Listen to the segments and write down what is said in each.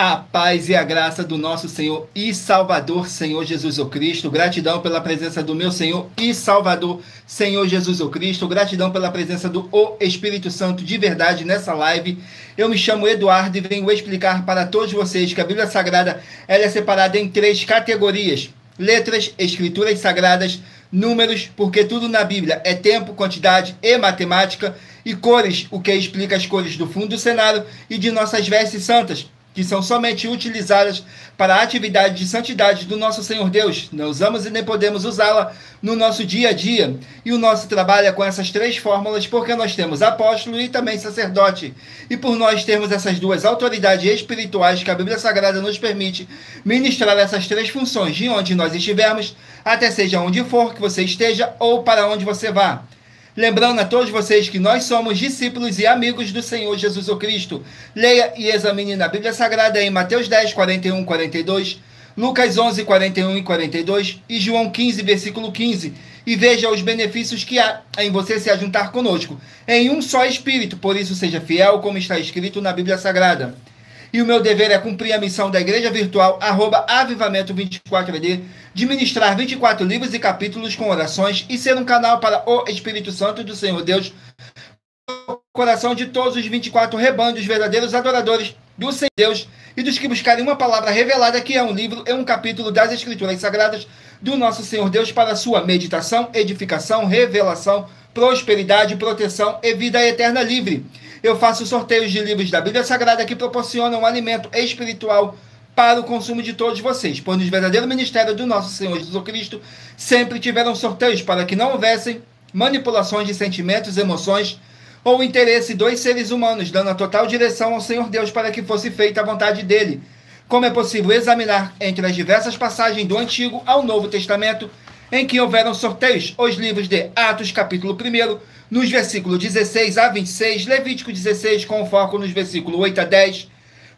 A paz e a graça do nosso Senhor e Salvador, Senhor Jesus o Cristo. Gratidão pela presença do meu Senhor e Salvador, Senhor Jesus o Cristo. Gratidão pela presença do Espírito Santo de verdade nessa live. Eu me chamo Eduardo e venho explicar para todos vocês que a Bíblia Sagrada ela é separada em 3 categorias: letras, escrituras sagradas, números, porque tudo na Bíblia é tempo, quantidade e matemática, e cores, o que explica as cores do fundo do cenário e de nossas vestes santas, que são somente utilizadas para a atividade de santidade do nosso Senhor Deus. Não usamos e nem podemos usá-la no nosso dia a dia. E o nosso trabalho é com essas 3 fórmulas, porque nós temos apóstolo e também sacerdote. E por nós termos essas 2 autoridades espirituais que a Bíblia Sagrada nos permite ministrar essas 3 funções de onde nós estivermos, até seja onde for que você esteja ou para onde você vá. Lembrando a todos vocês que nós somos discípulos e amigos do Senhor Jesus o Cristo. Leia e examine na Bíblia Sagrada em Mateus 10, 41, 42, Lucas 11, 41 e 42 e João 15, versículo 15. E veja os benefícios que há em você se ajuntar conosco em um só Espírito. Por isso seja fiel, como está escrito na Bíblia Sagrada. E o meu dever é cumprir a missão da Igreja Virtual, @avivamento24AD, de ministrar 24 livros e capítulos com orações e ser um canal para o Espírito Santo do Senhor Deus, no coração de todos os 24 rebanhos verdadeiros adoradores do Senhor Deus e dos que buscarem uma palavra revelada, que é um livro e um capítulo das Escrituras Sagradas do nosso Senhor Deus, para sua meditação, edificação, revelação, prosperidade, proteção e vida eterna livre. Eu faço sorteios de livros da Bíblia Sagrada que proporcionam um alimento espiritual para o consumo de todos vocês, pois no verdadeiro ministério do nosso Senhor Jesus Cristo sempre tiveram sorteios para que não houvessem manipulações de sentimentos, emoções ou interesse dos seres humanos, dando a total direção ao Senhor Deus para que fosse feita a vontade dele. Como é possível examinar entre as diversas passagens do Antigo ao Novo Testamento em que houveram sorteios, os livros de Atos, capítulo 1, nos versículos 16 a 26, Levítico 16, com foco nos versículos 8 a 10,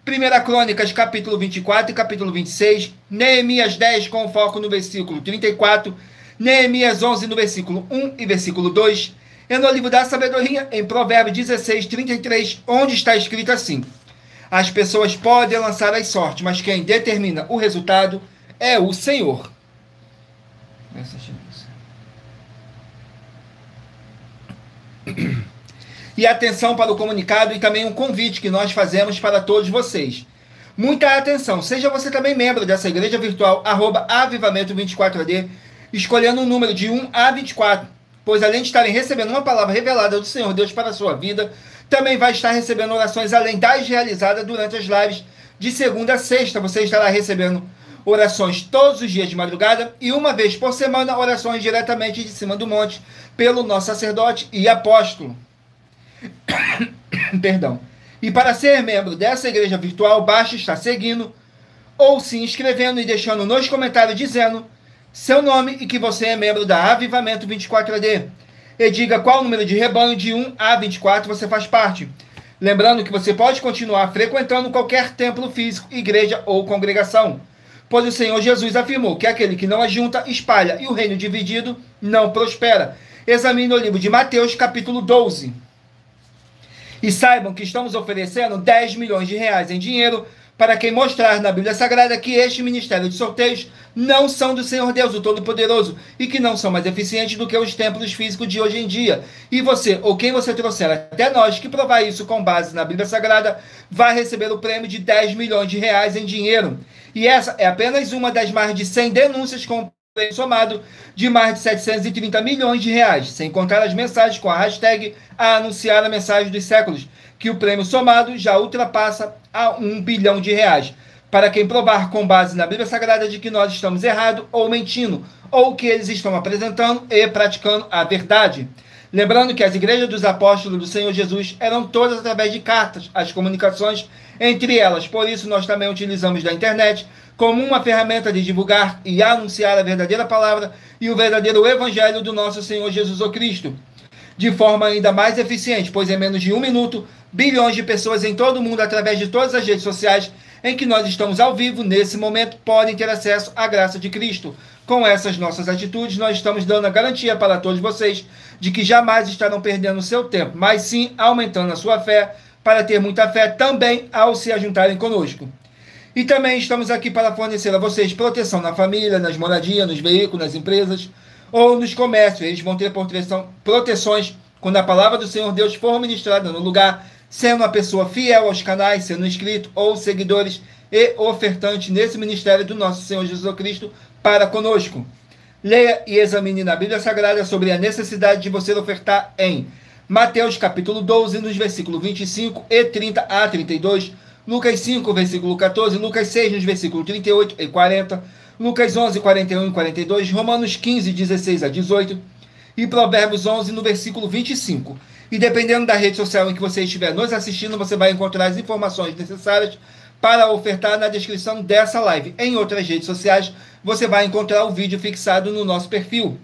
1 Crônicas, capítulo 24 e capítulo 26, Neemias 10, com foco no versículo 34, Neemias 11, no versículo 1 e versículo 2, e no livro da sabedoria, em Provérbios 16, 33, onde está escrito assim: as pessoas podem lançar as sortes, mas quem determina o resultado é o Senhor. E atenção para o comunicado e também um convite que nós fazemos para todos vocês. Muita atenção, seja você também membro dessa igreja virtual, @avivamento24AD, escolhendo um número de 1 a 24, pois além de estarem recebendo uma palavra revelada do Senhor Deus para a sua vida, também vai estar recebendo orações além das realizadas durante as lives de segunda a sexta. Você estará recebendo orações todos os dias de madrugada e uma vez por semana orações diretamente de cima do monte pelo nosso sacerdote e apóstolo. Perdão. E para ser membro dessa igreja virtual, basta estar seguindo ou se inscrevendo e deixando nos comentários dizendo seu nome e que você é membro da Avivamento 24AD. E diga qual número de rebanho de 1 a 24 você faz parte. Lembrando que você pode continuar frequentando qualquer templo físico, igreja ou congregação, pois o Senhor Jesus afirmou que aquele que não ajunta, espalha, e o reino dividido não prospera. Examine o livro de Mateus, capítulo 12. E saibam que estamos oferecendo 10 milhões de reais em dinheiro para quem mostrar na Bíblia Sagrada que este ministério de sorteios não são do Senhor Deus, o Todo-Poderoso, e que não são mais eficientes do que os templos físicos de hoje em dia. E você, ou quem você trouxer até nós, que provar isso com base na Bíblia Sagrada, vai receber o prêmio de 10 milhões de reais em dinheiro. E essa é apenas uma das mais de 100 denúncias com prêmio somado de mais de 730 milhões de reais, sem contar as mensagens com a hashtag a anunciar a mensagem dos séculos, que o prêmio somado já ultrapassa a 1 bilhão de reais, para quem provar com base na Bíblia Sagrada de que nós estamos errados ou mentindo, ou que eles estão apresentando e praticando a verdade. Lembrando que as igrejas dos apóstolos do Senhor Jesus eram todas através de cartas, as comunicações entre elas. Por isso, nós também utilizamos da internet como uma ferramenta de divulgar e anunciar a verdadeira palavra e o verdadeiro evangelho do nosso Senhor Jesus o Cristo, de forma ainda mais eficiente, pois em menos de 1 minuto, bilhões de pessoas em todo o mundo, através de todas as redes sociais em que nós estamos ao vivo, nesse momento, podem ter acesso à graça de Cristo. Com essas nossas atitudes, nós estamos dando a garantia para todos vocês de que jamais estarão perdendo o seu tempo, mas sim aumentando a sua fé, para ter muita fé também ao se ajuntarem conosco. E também estamos aqui para fornecer a vocês proteção na família, nas moradias, nos veículos, nas empresas ou nos comércios. Eles vão ter proteções quando a palavra do Senhor Deus for ministrada no lugar, sendo uma pessoa fiel aos canais, sendo inscrito ou seguidores e ofertante nesse ministério do nosso Senhor Jesus Cristo para conosco. Leia e examine na Bíblia Sagrada sobre a necessidade de você ofertar em Mateus capítulo 12, nos versículos 25 e 30 a 32, Lucas 5, versículo 14, Lucas 6, nos versículos 38 e 40, Lucas 11, 41 e 42, Romanos 15, 16 a 18 e Provérbios 11, no versículo 25. E dependendo da rede social em que você estiver nos assistindo, você vai encontrar as informações necessárias para ofertar na descrição dessa live. Em outras redes sociais, você vai encontrar o vídeo fixado no nosso perfil.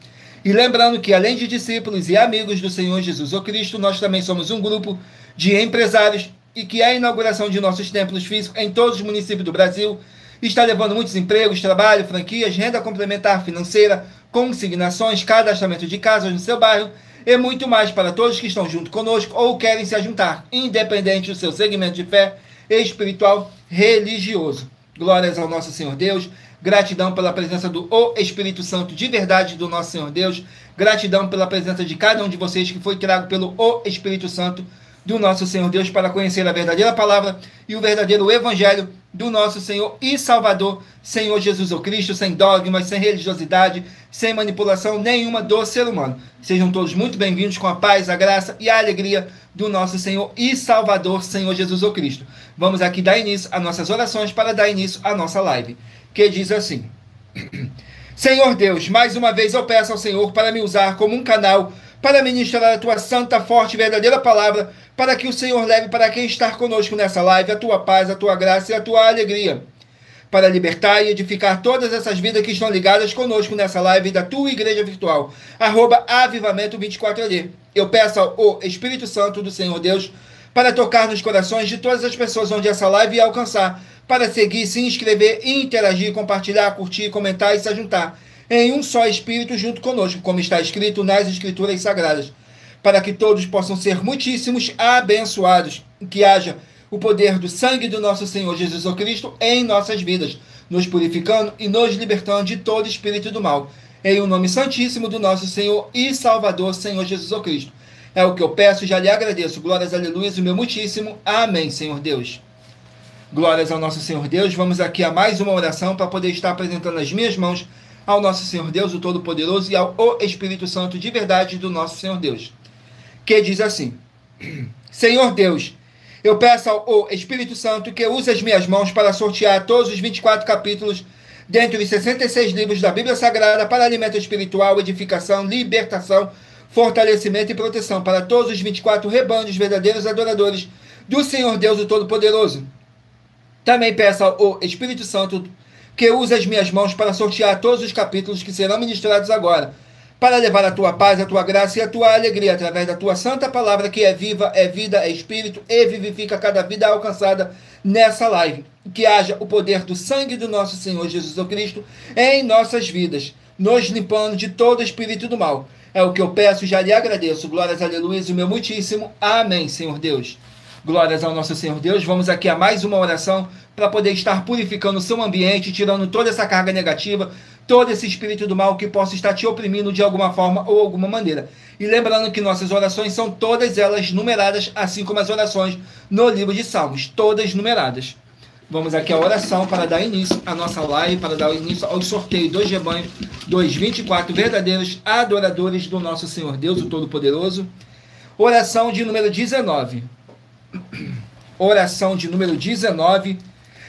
E lembrando que, além de discípulos e amigos do Senhor Jesus Cristo, nós também somos um grupo de empresários e que a inauguração de nossos templos físicos em todos os municípios do Brasil está levando muitos empregos, trabalho, franquias, renda complementar financeira, consignações, cadastramento de casas no seu bairro e muito mais para todos que estão junto conosco ou querem se juntar, independente do seu segmento de fé espiritual religioso. Glórias ao nosso Senhor Deus. Gratidão pela presença do Espírito Santo de verdade do nosso Senhor Deus. Gratidão pela presença de cada um de vocês que foi trago pelo Espírito Santo do nosso Senhor Deus para conhecer a verdadeira palavra e o verdadeiro evangelho do nosso Senhor e Salvador, Senhor Jesus Cristo, sem dogmas, sem religiosidade, sem manipulação nenhuma do ser humano. Sejam todos muito bem-vindos com a paz, a graça e a alegria do nosso Senhor e Salvador, Senhor Jesus Cristo. Vamos aqui dar início às nossas orações para dar início à nossa live, que diz assim: Senhor Deus, mais uma vez eu peço ao Senhor para me usar como um canal para ministrar a tua santa, forte e verdadeira palavra, para que o Senhor leve para quem está conosco nessa live a tua paz, a tua graça e a tua alegria, para libertar e edificar todas essas vidas que estão ligadas conosco nessa live da tua igreja virtual, @avivamento24AD. Eu peço ao Espírito Santo do Senhor Deus para tocar nos corações de todas as pessoas onde essa live ia alcançar, para seguir, se inscrever, interagir, compartilhar, curtir, comentar e se juntar em um só Espírito junto conosco, como está escrito nas Escrituras Sagradas, para que todos possam ser muitíssimos abençoados, que haja o poder do sangue do nosso Senhor Jesus Cristo em nossas vidas, nos purificando e nos libertando de todo espírito do mal, em o nome santíssimo do nosso Senhor e Salvador, Senhor Jesus Cristo. É o que eu peço e já lhe agradeço. Glórias, aleluia, o meu muitíssimo. Amém, Senhor Deus. Glórias ao nosso Senhor Deus. Vamos aqui a mais uma oração para poder estar apresentando as minhas mãos ao nosso Senhor Deus, o Todo-Poderoso, e ao Espírito Santo de verdade do nosso Senhor Deus, que diz assim: Senhor Deus, eu peço ao Espírito Santo que use as minhas mãos para sortear todos os 24 capítulos dentro dos 66 livros da Bíblia Sagrada para alimento espiritual, edificação, libertação, fortalecimento e proteção para todos os 24 rebanhos verdadeiros adoradores do Senhor Deus, o Todo-Poderoso. Também peço ao Espírito Santo que use as minhas mãos para sortear todos os capítulos que serão ministrados agora, para levar a tua paz, a tua graça e a tua alegria, através da tua santa palavra, que é viva, é vida, é espírito e vivifica cada vida alcançada nessa live. Que haja o poder do sangue do nosso Senhor Jesus Cristo em nossas vidas, nos limpando de todo espírito do mal. É o que eu peço e já lhe agradeço. Glórias, aleluia, o meu muitíssimo. Amém, Senhor Deus. Glórias ao nosso Senhor Deus. Vamos aqui a mais uma oração para poder estar purificando o seu ambiente, tirando toda essa carga negativa, todo esse espírito do mal que possa estar te oprimindo de alguma forma ou alguma maneira. E lembrando que nossas orações são todas elas numeradas, assim como as orações no livro de Salmos, todas numeradas. Vamos aqui à oração para dar início à nossa live, para dar início ao sorteio dos rebanhos, dos 24 verdadeiros adoradores do nosso Senhor Deus, o Todo-Poderoso. Oração de número 19. Oração de número 19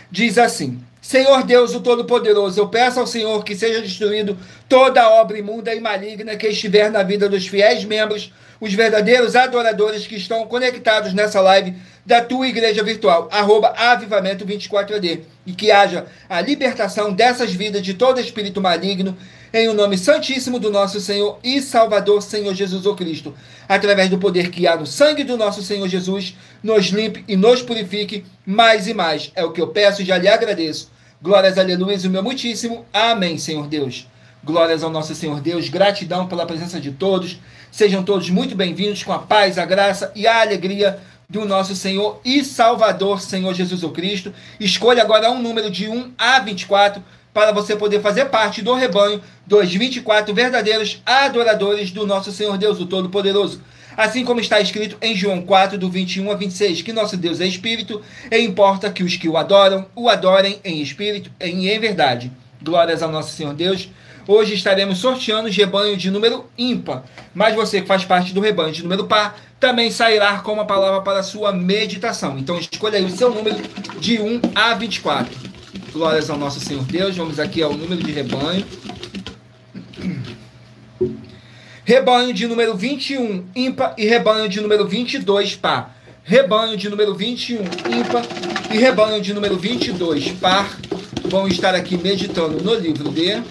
diz assim: Senhor Deus, o Todo-Poderoso, eu peço ao Senhor que seja destruído toda obra imunda e maligna que estiver na vida dos fiéis membros, os verdadeiros adoradores que estão conectados nessa live da tua igreja virtual, @avivamento24AD, e que haja a libertação dessas vidas de todo espírito maligno, em o nome santíssimo do nosso Senhor e Salvador, Senhor Jesus Cristo, através do poder que há no sangue do nosso Senhor Jesus, nos limpe e nos purifique mais e mais. É o que eu peço e já lhe agradeço. Glórias, aleluia, o meu muitíssimo. Amém, Senhor Deus. Glórias ao nosso Senhor Deus. Gratidão pela presença de todos. Sejam todos muito bem-vindos com a paz, a graça e a alegria do nosso Senhor e Salvador, Senhor Jesus Cristo. Escolha agora um número de 1 a 24 para você poder fazer parte do rebanho dos 24 verdadeiros adoradores do nosso Senhor Deus, o Todo-Poderoso. Assim como está escrito em João 4, do 21 a 26, que nosso Deus é Espírito, e importa que os que o adorem em Espírito e em verdade. Glórias ao nosso Senhor Deus. Hoje estaremos sorteando o rebanho de número ímpar, mas você que faz parte do rebanho de número par, também sairá com uma palavra para a sua meditação. Então escolha aí o seu número de 1 a 24. Glórias ao nosso Senhor Deus. Vamos aqui ao número de rebanho. Rebanho de número 21, ímpar, e rebanho de número 22, par. Rebanho de número 21, ímpar, e rebanho de número 22, par. Vão estar aqui meditando no livro de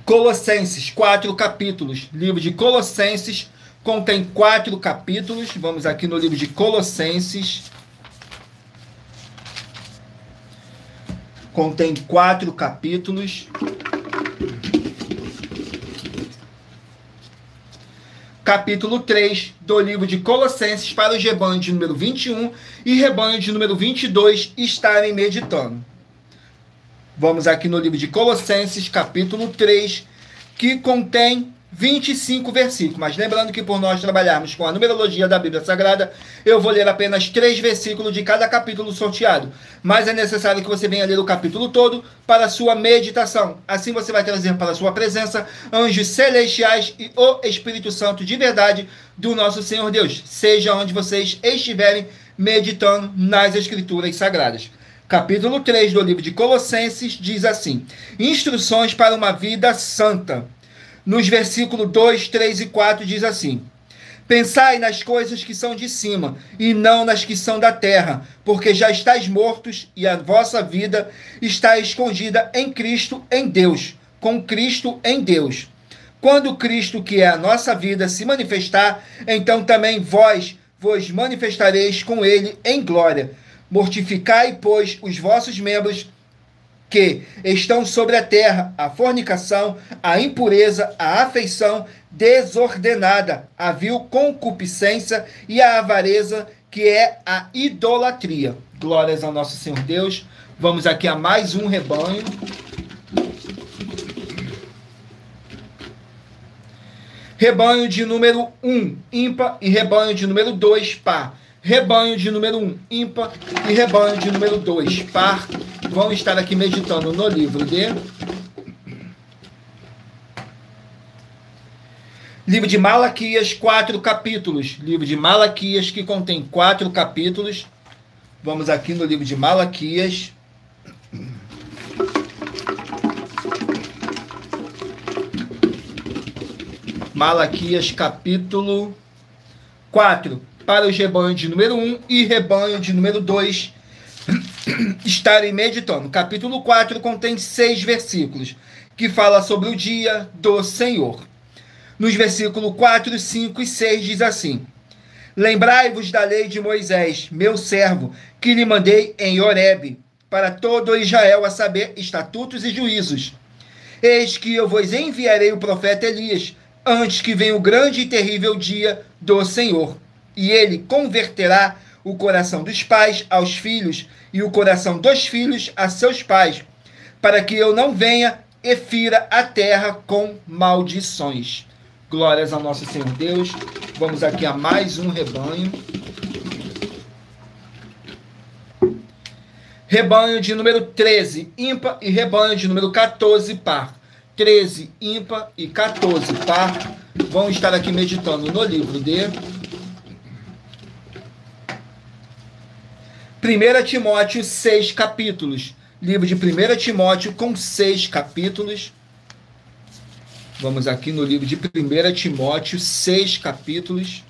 Colossenses, 4 capítulos. Livro de Colossenses contém 4 capítulos. Vamos aqui no livro de Colossenses. Contém 4 capítulos. Capítulo 3 do livro de Colossenses para o rebanho de número 21 e rebanho de número 22 estarem meditando. Vamos aqui no livro de Colossenses, capítulo 3, que contém 25 versículos. Mas lembrando que por nós trabalharmos com a numerologia da Bíblia Sagrada, eu vou ler apenas 3 versículos de cada capítulo sorteado. Mas é necessário que você venha ler o capítulo todo para a sua meditação. Assim você vai trazer para a sua presença anjos celestiais e o Espírito Santo de verdade do nosso Senhor Deus. Seja onde vocês estiverem meditando nas Escrituras Sagradas. Capítulo 3 do livro de Colossenses diz assim: Instruções para uma vida santa. Nos versículos 2, 3 e 4 diz assim: Pensai nas coisas que são de cima, e não nas que são da terra, porque já estáis mortos, e a vossa vida está escondida em Cristo, em Deus, com Cristo em Deus. Quando Cristo, que é a nossa vida, se manifestar, então também vós vos manifestareis com ele em glória. Mortificai, pois, os vossos membros que estão sobre a terra, a fornicação, a impureza, a afeição desordenada, a vil concupiscência e a avareza, que é a idolatria. Glórias ao nosso Senhor Deus. Vamos aqui a mais um rebanho. Rebanho de número 1, ímpar, e rebanho de número 2, par. Rebanho de número 1, ímpar, e rebanho de número 2, par. Vão estar aqui meditando no livro de Malaquias, 4 capítulos. Livro de Malaquias, que contém 4 capítulos. Vamos aqui no livro de Malaquias. Malaquias, capítulo 4. Para os rebanhos de número 1 e rebanho de número 2 estarem meditando. Capítulo 4 contém 6 versículos, que fala sobre o dia do Senhor. Nos versículos 4, 5 e 6 diz assim: Lembrai-vos da lei de Moisés, meu servo, que lhe mandei em Horebe, para todo Israel, a saber, estatutos e juízos. Eis que eu vos enviarei o profeta Elias, antes que venha o grande e terrível dia do Senhor. E ele converterá o coração dos pais aos filhos, e o coração dos filhos a seus pais, para que eu não venha e fira a terra com maldições. Glórias ao nosso Senhor Deus. Vamos aqui a mais um rebanho. Rebanho de número 13, ímpar, e rebanho de número 14, par. 13, ímpar, e 14, par. Vão estar aqui meditando no livro de 1 Timóteo, 6 capítulos. Livro de 1 Timóteo com 6 capítulos. Vamos aqui no livro de 1 Timóteo, 6 capítulos.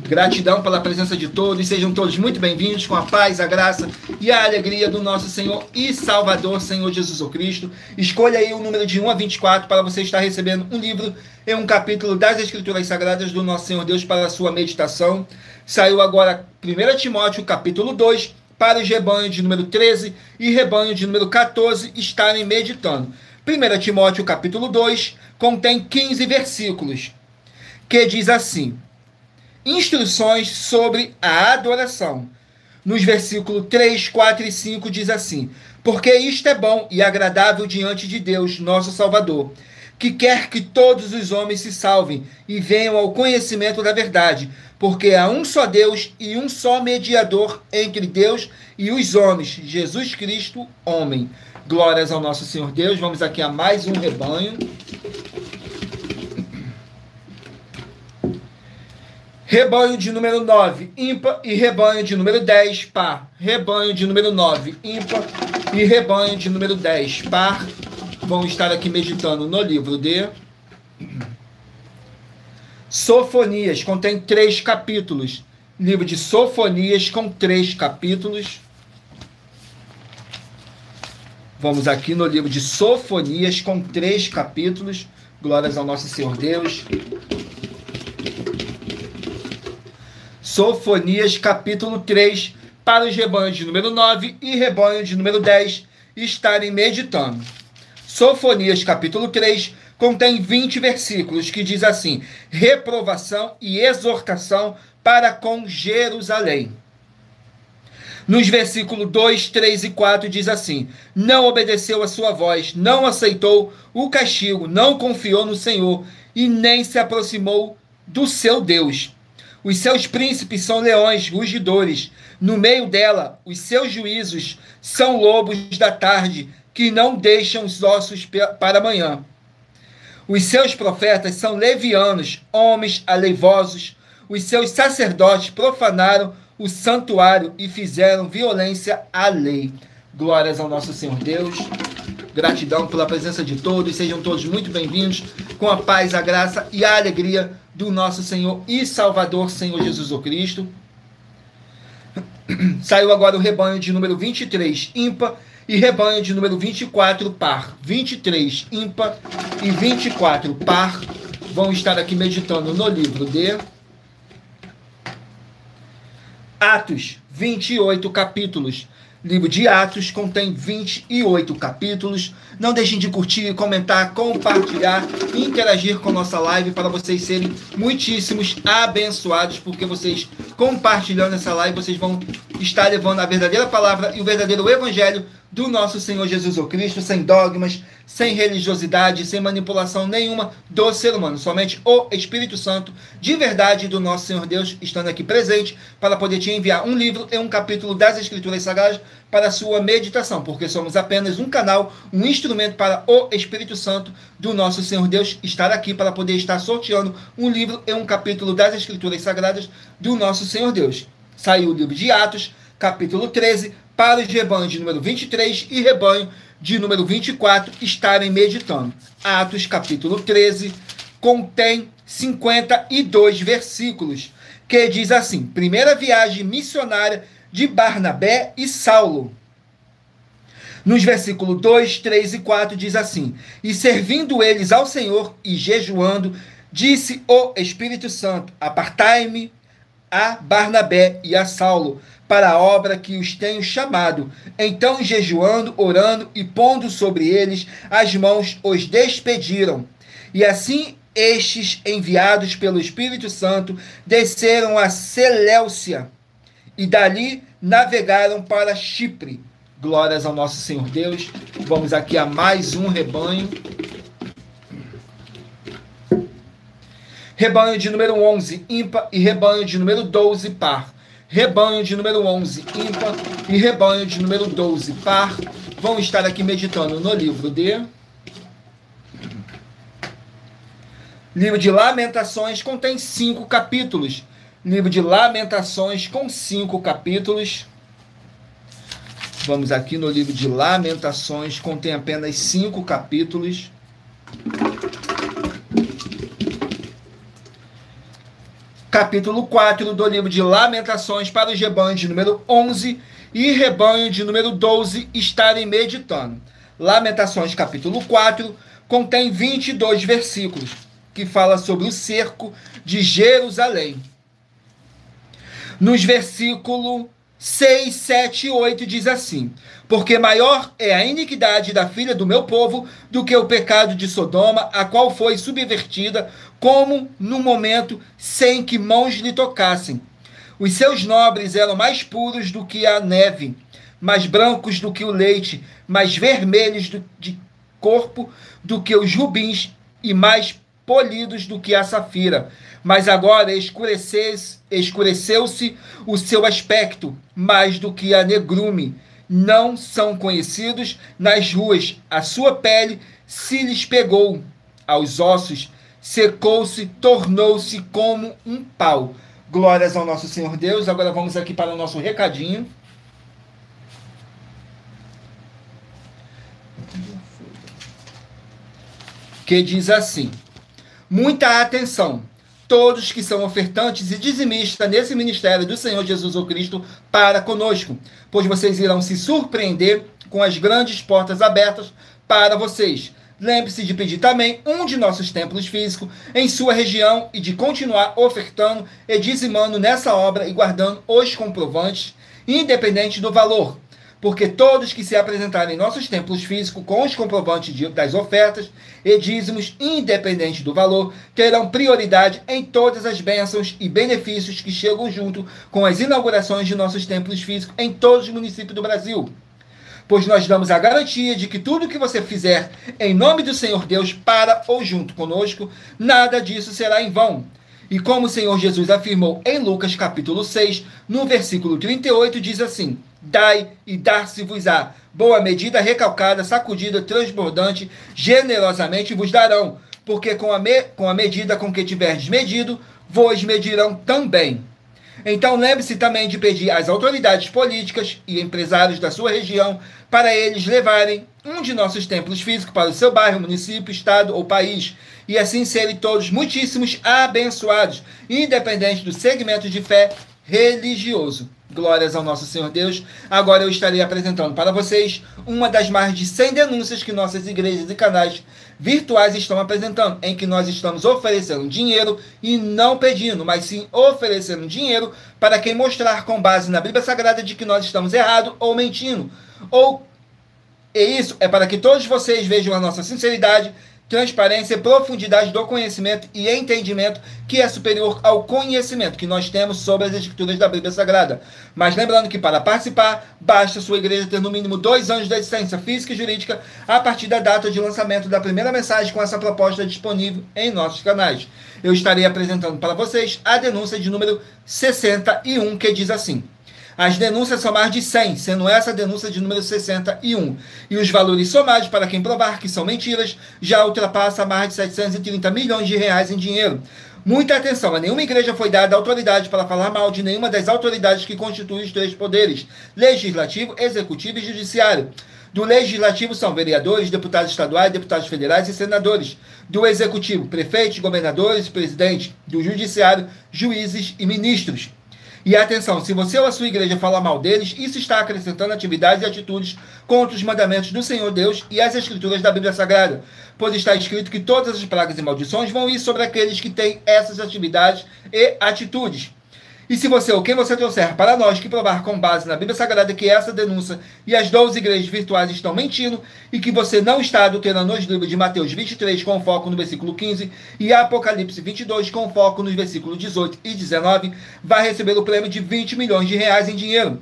Gratidão pela presença de todos. Sejam todos muito bem-vindos, com a paz, a graça e a alegria do nosso Senhor e Salvador, Senhor Jesus Cristo. Escolha aí o número de 1 a 24 para você estar recebendo um livro e um capítulo das Escrituras Sagradas do nosso Senhor Deus para a sua meditação. Saiu agora 1 Timóteo, capítulo 2, para os rebanhos de número 13 e rebanho de número 14 estarem meditando. 1 Timóteo capítulo 2 contém 15 versículos, que diz assim: instruções sobre a adoração. Nos versículos 3, 4 e 5 diz assim: porque isto é bom e agradável diante de Deus, nosso Salvador, que quer que todos os homens se salvem e venham ao conhecimento da verdade, porque há um só Deus e um só mediador entre Deus e os homens, Jesus Cristo, homem. Glórias ao nosso Senhor Deus. Vamos aqui a mais um rebanho. Rebanho de número 9, ímpar, e rebanho de número 10, par. Rebanho de número 9, ímpar, e rebanho de número 10, par. Vão estar aqui meditando no livro de Sofonias, contém 3 capítulos. Livro de Sofonias com 3 capítulos. Vamos aqui no livro de Sofonias com 3 capítulos. Glórias ao nosso Senhor Deus. Sofonias capítulo 3, para os rebanhos de número 9 e rebanho de número 10 estarem meditando. Sofonias capítulo 3 contém 20 versículos, que diz assim: reprovação e exortação para com Jerusalém. Nos versículos 2, 3 e 4 diz assim: não obedeceu a sua voz, não aceitou o castigo, não confiou no Senhor e nem se aproximou do seu Deus. Os seus príncipes são leões rugidores. No meio dela, os seus juízos são lobos da tarde, que não deixam os ossos para amanhã. Os seus profetas são levianos, homens aleivosos. Os seus sacerdotes profanaram o santuário e fizeram violência à lei. Glórias ao nosso Senhor Deus. Gratidão pela presença de todos. Sejam todos muito bem-vindos, com a paz, a graça e a alegria do nosso Senhor e Salvador, Senhor Jesus Cristo. Saiu agora o rebanho de número 23, ímpar, e rebanho de número 24, par. 23, ímpar, e 24, par. Vão estar aqui meditando no livro de Atos, 28 capítulos. Livro de Atos contém 28 capítulos. Não deixem de curtir, comentar, compartilhar e interagir com a nossa live para vocês serem muitíssimos abençoados, porque vocês compartilhando essa live, vocês vão estar levando a verdadeira palavra e o verdadeiro evangelho do nosso Senhor Jesus Cristo, sem dogmas, sem religiosidade, sem manipulação nenhuma do ser humano. Somente o Espírito Santo de verdade do nosso Senhor Deus estando aqui presente para poder te enviar um livro e um capítulo das Escrituras Sagradas para a sua meditação, porque somos apenas um canal, um instrumento para o Espírito Santo do nosso Senhor Deus estar aqui para poder estar sorteando um livro e um capítulo das Escrituras Sagradas do nosso Senhor Deus. Saiu o livro de Atos, capítulo 13, para os rebanhos de número 23 e rebanho de número 24 estarem meditando. Atos, capítulo 13, contém 52 versículos, que diz assim: primeira viagem missionária de Barnabé e Saulo. Nos versículos 2, 3 e 4 diz assim: e servindo eles ao Senhor e jejuando, disse o Espírito Santo: apartai-me a Barnabé e a Saulo para a obra que os tenho chamado. Então, jejuando, orando e pondo sobre eles as mãos, os despediram. E assim estes, enviados pelo Espírito Santo, desceram a Seleucia e dali navegaram para Chipre. Glórias ao nosso Senhor Deus. Vamos aqui a mais um rebanho. Rebanho de número 11, ímpar, e rebanho de número 12, par. Rebanho de número 11, ímpar, e rebanho de número 12, par. Vão estar aqui meditando no livro de Lamentações, contém 5 capítulos. Livro de Lamentações com 5 capítulos. Vamos aqui no livro de Lamentações, contém apenas 5 capítulos. Capítulo 4 do livro de Lamentações, para os rebanhos de número 11 e rebanho de número 12 estarem meditando. Lamentações, capítulo 4, contém 22 versículos, que fala sobre o cerco de Jerusalém. Nos versículos 6, 7 e 8 diz assim: porque maior é a iniquidade da filha do meu povo do que o pecado de Sodoma, a qual foi subvertida, como no momento sem que mãos lhe tocassem. Os seus nobres eram mais puros do que a neve, mais brancos do que o leite, mais vermelhos de corpo do que os rubins, e mais polidos do que a safira. Mas agora escureceu-se o seu aspecto, mais do que a negrume. Não são conhecidos nas ruas. A sua pele se lhes pegou aos ossos, secou-se, tornou-se como um pau. Glórias ao nosso Senhor Deus. Agora vamos aqui para o nosso recadinho. Que diz assim: muita atenção, todos que são ofertantes e dizimistas nesse ministério do Senhor Jesus o Cristo para conosco, pois vocês irão se surpreender com as grandes portas abertas para vocês. Lembre-se de pedir também um de nossos templos físicos em sua região e de continuar ofertando e dizimando nessa obra e guardando os comprovantes, independente do valor. Porque todos que se apresentarem em nossos templos físicos com os comprovantes das ofertas e dízimos, independente do valor, terão prioridade em todas as bênçãos e benefícios que chegam junto com as inaugurações de nossos templos físicos em todos os municípios do Brasil. Pois nós damos a garantia de que tudo que você fizer em nome do Senhor Deus para ou junto conosco, nada disso será em vão. E como o Senhor Jesus afirmou em Lucas capítulo 6, no versículo 38, diz assim: dai e dar-se-vos-á, boa medida, recalcada, sacudida, transbordante, generosamente vos darão, porque com a medida com que tiverdes medido, vos medirão também. Então lembre-se também de pedir às autoridades políticas e empresários da sua região para eles levarem um de nossos templos físicos para o seu bairro, município, estado ou país, e assim serem todos muitíssimos abençoados, independente do segmento de fé religioso. Glórias ao nosso Senhor Deus. Agora eu estarei apresentando para vocês uma das mais de 100 denúncias que nossas igrejas e canais virtuais estão apresentando, em que nós estamos oferecendo dinheiro e não pedindo, mas sim oferecendo dinheiro para quem mostrar com base na Bíblia Sagrada de que nós estamos errados ou mentindo. E isso é para que todos vocês vejam a nossa sinceridade, transparência, profundidade do conhecimento e entendimento que é superior ao conhecimento que nós temos sobre as escrituras da Bíblia Sagrada. Mas lembrando que para participar, basta a sua igreja ter no mínimo 2 anos de existência física e jurídica a partir da data de lançamento da primeira mensagem com essa proposta disponível em nossos canais. Eu estarei apresentando para vocês a denúncia de número 61, que diz assim: as denúncias são mais de 100, sendo essa a denúncia de número 61. E os valores somados para quem provar que são mentiras já ultrapassa mais de 730 milhões de reais em dinheiro. Muita atenção, a nenhuma igreja foi dada autoridade para falar mal de nenhuma das autoridades que constituem os 3 poderes: legislativo, executivo e judiciário. Do legislativo são vereadores, deputados estaduais, deputados federais e senadores. Do executivo, prefeitos, governadores, presidente. Do judiciário, juízes e ministros. E atenção, se você ou a sua igreja fala mal deles, isso está acrescentando atividades e atitudes contra os mandamentos do Senhor Deus e as escrituras da Bíblia Sagrada, pois está escrito que todas as pragas e maldições vão ir sobre aqueles que têm essas atividades e atitudes. E se você ou quem você trouxer para nós que provar com base na Bíblia Sagrada que essa denúncia e as 12 igrejas virtuais estão mentindo e que você não está adulterando os livros de Mateus 23 com foco no versículo 15 e Apocalipse 22 com foco nos versículos 18 e 19, vai receber o prêmio de 20 milhões de reais em dinheiro.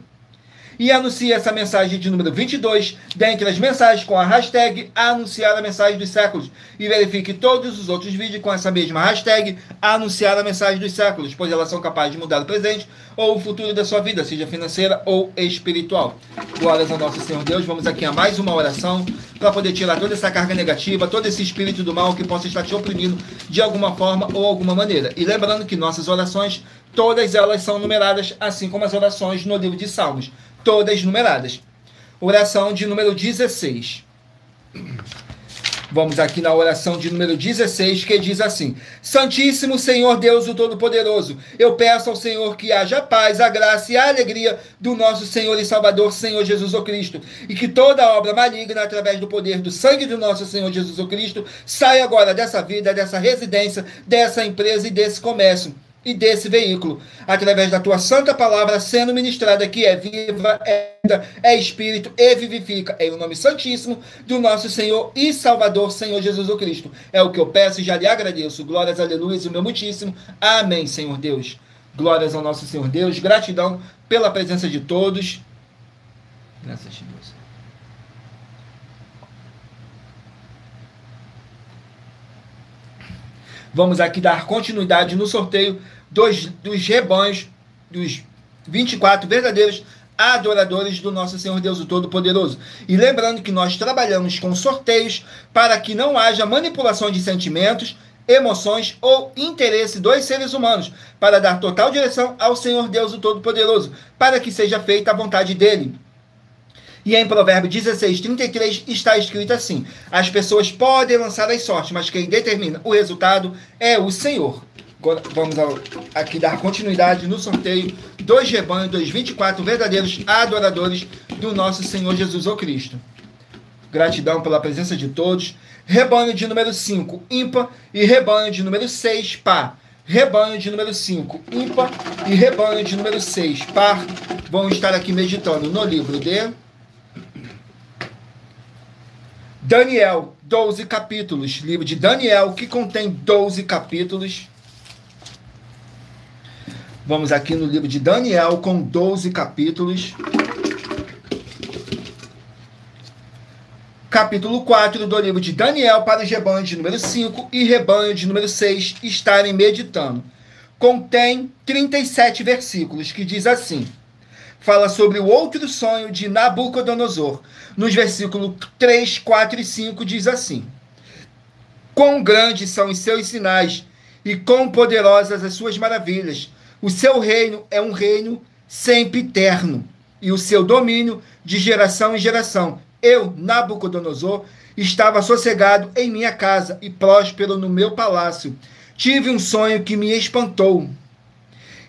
E anuncie essa mensagem de número 22, dentre as mensagens com a hashtag Anunciar a Mensagem dos Séculos. E verifique todos os outros vídeos com essa mesma hashtag Anunciar a Mensagem dos Séculos, pois elas são capazes de mudar o presente ou o futuro da sua vida, seja financeira ou espiritual. Glórias ao nosso Senhor Deus. Vamos aqui a mais uma oração para poder tirar toda essa carga negativa, todo esse espírito do mal que possa estar te oprimindo de alguma forma ou alguma maneira. E lembrando que nossas orações, todas elas são numeradas, assim como as orações no livro de Salmos. Todas numeradas. Oração de número 16. Vamos aqui na oração de número 16, que diz assim: Santíssimo Senhor Deus, o Todo-Poderoso, eu peço ao Senhor que haja a paz, a graça e a alegria do nosso Senhor e Salvador, Senhor Jesus o Cristo, e que toda obra maligna, através do poder do sangue do nosso Senhor Jesus o Cristo, saia agora dessa vida, dessa residência, dessa empresa e desse comércio. e desse veículo, através da tua santa palavra sendo ministrada, que é viva, é espírito e vivifica, em o nome santíssimo do nosso Senhor e Salvador, Senhor Jesus o Cristo. É o que eu peço e já lhe agradeço. Glórias, aleluia, o meu muitíssimo. Amém, Senhor Deus. Glórias ao nosso Senhor Deus. Gratidão pela presença de todos. Graças a Deus. Vamos aqui dar continuidade no sorteio dos rebanhos, dos 24 verdadeiros adoradores do nosso Senhor Deus o Todo-Poderoso. E lembrando que nós trabalhamos com sorteios para que não haja manipulação de sentimentos, emoções ou interesse dos seres humanos, para dar total direção ao Senhor Deus o Todo-Poderoso, para que seja feita a vontade dele. E em Provérbios 16:33 está escrito assim: as pessoas podem lançar as sortes, mas quem determina o resultado é o Senhor. Agora vamos aqui dar continuidade no sorteio dos rebanhos dos 24 verdadeiros adoradores do nosso Senhor Jesus o Cristo. Gratidão pela presença de todos. Rebanho de número 5, ímpar, e rebanho de número 6, par. Rebanho de número 5, ímpar, e rebanho de número 6, par. Vão estar aqui meditando no livro de Daniel, 12 capítulos. Livro de Daniel, que contém 12 capítulos. Vamos aqui no livro de Daniel, com 12 capítulos. Capítulo 4 do livro de Daniel, para os rebanhos de número 5 e rebanho de número 6 estarem meditando. Contém 37 versículos, que diz assim: fala sobre o outro sonho de Nabucodonosor. Nos versículos 3, 4 e 5 diz assim: quão grandes são os seus sinais e quão poderosas as suas maravilhas. O seu reino é um reino sempiterno e o seu domínio de geração em geração. Eu, Nabucodonosor, estava sossegado em minha casa e próspero no meu palácio. Tive um sonho que me espantou.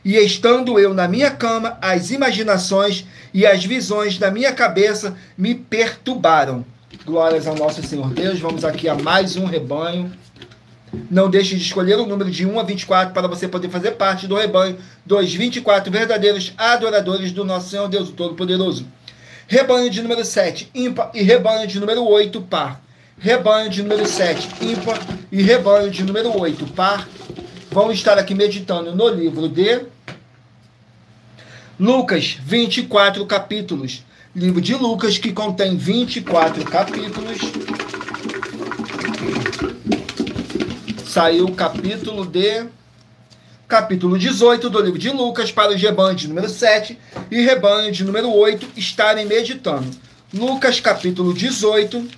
E estando eu na minha cama, as imaginações e as visões da minha cabeça me perturbaram. Glórias ao nosso Senhor Deus. Vamos aqui a mais um rebanho. Não deixe de escolher o número de 1 a 24 para você poder fazer parte do rebanho dos 24 verdadeiros adoradores do nosso Senhor Deus, o Todo-Poderoso. Rebanho de número 7, ímpar, e rebanho de número 8, par. Rebanho de número 7, ímpar, e rebanho de número 8, par. Vão estar aqui meditando no livro de Lucas, 24 capítulos. Livro de Lucas, que contém 24 capítulos. Saiu o capítulo 18 do livro de Lucas para os rebanhos de número 7 e rebanho de número 8 estarem meditando. Lucas, capítulo 18,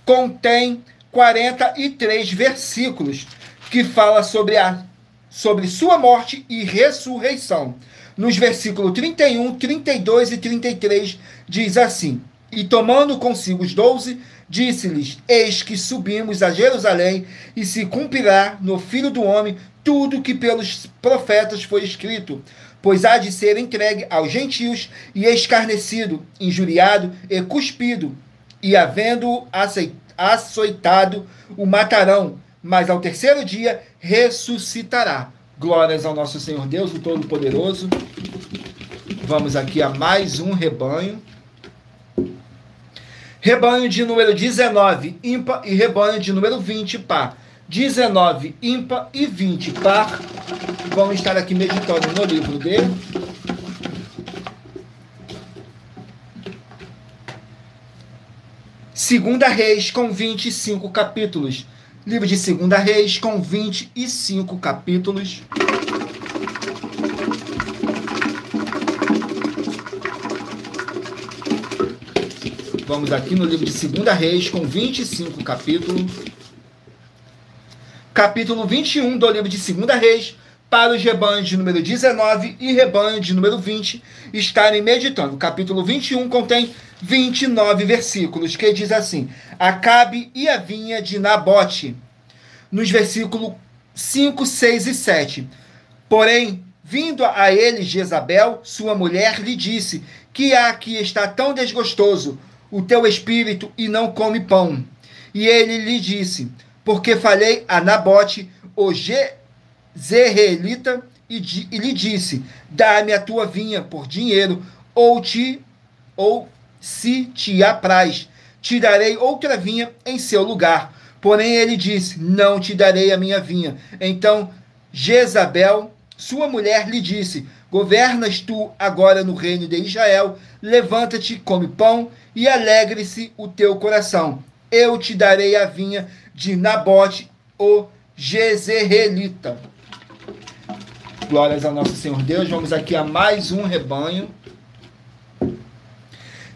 contém 43 versículos, que fala sobre sua morte e ressurreição. Nos versículos 31, 32 e 33 diz assim: e tomando consigo os 12, disse-lhes: eis que subimos a Jerusalém, e se cumprirá no Filho do Homem tudo que pelos profetas foi escrito, pois há de ser entregue aos gentios, e escarnecido, injuriado e cuspido, e havendo-o açoitado, o matarão, mas ao terceiro dia ressuscitará. Glórias ao nosso Senhor Deus, o Todo-Poderoso. Vamos aqui a mais um rebanho. Rebanho de número 19, ímpar, e rebanho de número 20, par. 19, ímpar, e 20, par. Vamos estar aqui meditando no livro de Segunda Reis, com 25 capítulos. Livro de Segunda Reis, com 25 capítulos. Vamos aqui no livro de Segunda Reis, com 25 capítulos. Capítulo 21 do livro de Segunda Reis, para os rebanhos de número 19 e rebanho de número 20 estarem meditando. Capítulo 21 contém 29 versículos, que diz assim: Acabe e a vinha de Nabote. Nos versículos 5, 6 e 7. Porém, vindo a ele Jezabel, sua mulher, lhe disse: que há que está tão desgostoso o teu espírito e não come pão? E ele lhe disse: porque falei a Nabote, o Jezreelita e lhe disse: dá-me a tua vinha por dinheiro, ou se te apraz, te darei outra vinha em seu lugar. Porém ele disse: não te darei a minha vinha. Então Jezabel, sua mulher, lhe disse: governas tu agora no reino de Israel, levanta-te, come pão, e alegre-se o teu coração. Eu te darei a vinha de Nabote, o Jezreelita. Glórias ao nosso Senhor Deus. Vamos aqui a mais um rebanho.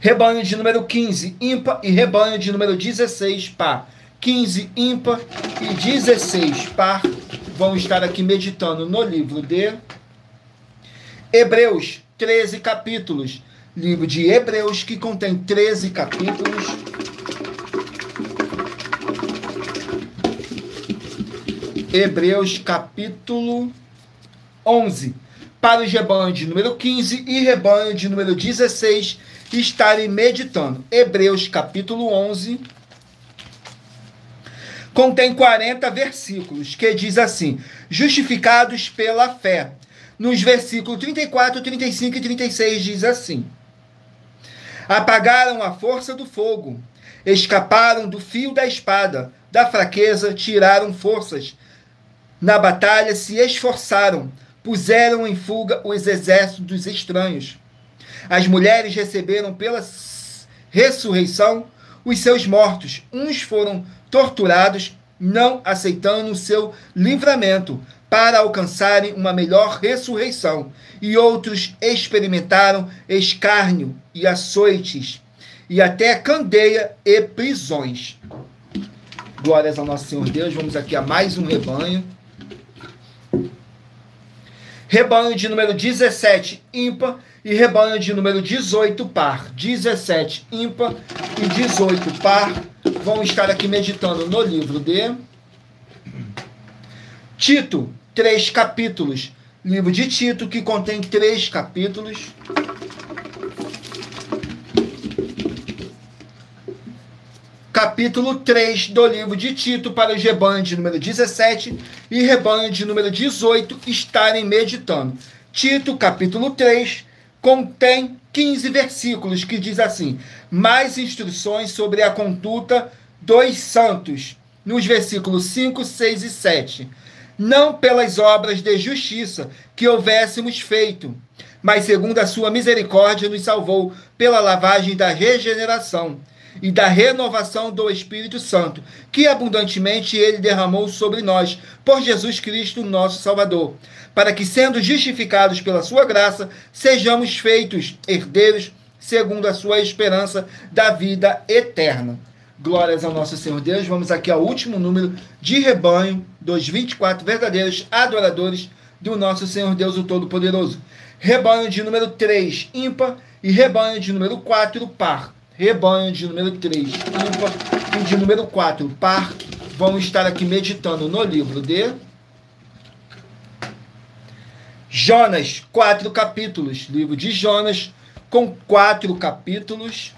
Rebanho de número 15, ímpar, e rebanho de número 16, par. 15, ímpar, e 16, par. Vão estar aqui meditando no livro de Hebreus, 13 capítulos. Livro de Hebreus, que contém 13 capítulos. Hebreus, capítulo 11. Para os rebanhos de número 15 e rebanho de número 16 estarem meditando. Hebreus, capítulo 11. Contém 40 versículos, que diz assim: justificados pela fé. Nos versículos 34, 35 e 36 diz assim: apagaram a força do fogo, escaparam do fio da espada, da fraqueza tiraram forças, na batalha se esforçaram, puseram em fuga os exércitos dos estranhos. As mulheres receberam pela ressurreição os seus mortos. Uns foram torturados, não aceitando o seu livramento, para alcançarem uma melhor ressurreição. E outros experimentaram escárnio e açoites, e até candeia e prisões. Glórias ao nosso Senhor Deus. Vamos aqui a mais um rebanho. Rebanho de número 17, ímpar, e rebanho de número 18, par. 17, ímpar, e 18, par. Vão estar aqui meditando no livro de Tito, 3 capítulos. Livro de Tito, que contém 3 capítulos. Capítulo 3 do livro de Tito, para os rebanhos de número 17 e rebanho de número 18 estarem meditando. Tito, capítulo 3, contém 15 versículos, que diz assim: mais instruções sobre a conduta dos santos, nos versículos 5, 6 e 7. Não pelas obras de justiça que houvéssemos feito, mas segundo a sua misericórdia nos salvou pela lavagem da regeneração e da renovação do Espírito Santo, que abundantemente ele derramou sobre nós, por Jesus Cristo, nosso Salvador, para que, sendo justificados pela sua graça, sejamos feitos herdeiros, segundo a sua esperança da vida eterna. Glórias ao nosso Senhor Deus. Vamos aqui ao último número de rebanho, dos 24 verdadeiros adoradores do nosso Senhor Deus, o Todo-Poderoso. Rebanho de número 3, ímpar, e rebanho de número 4, par. Rebanho de número 3, ímpar, e de número 4, par. Vão estar aqui meditando no livro de Jonas, 4 capítulos. Livro de Jonas, com 4 capítulos.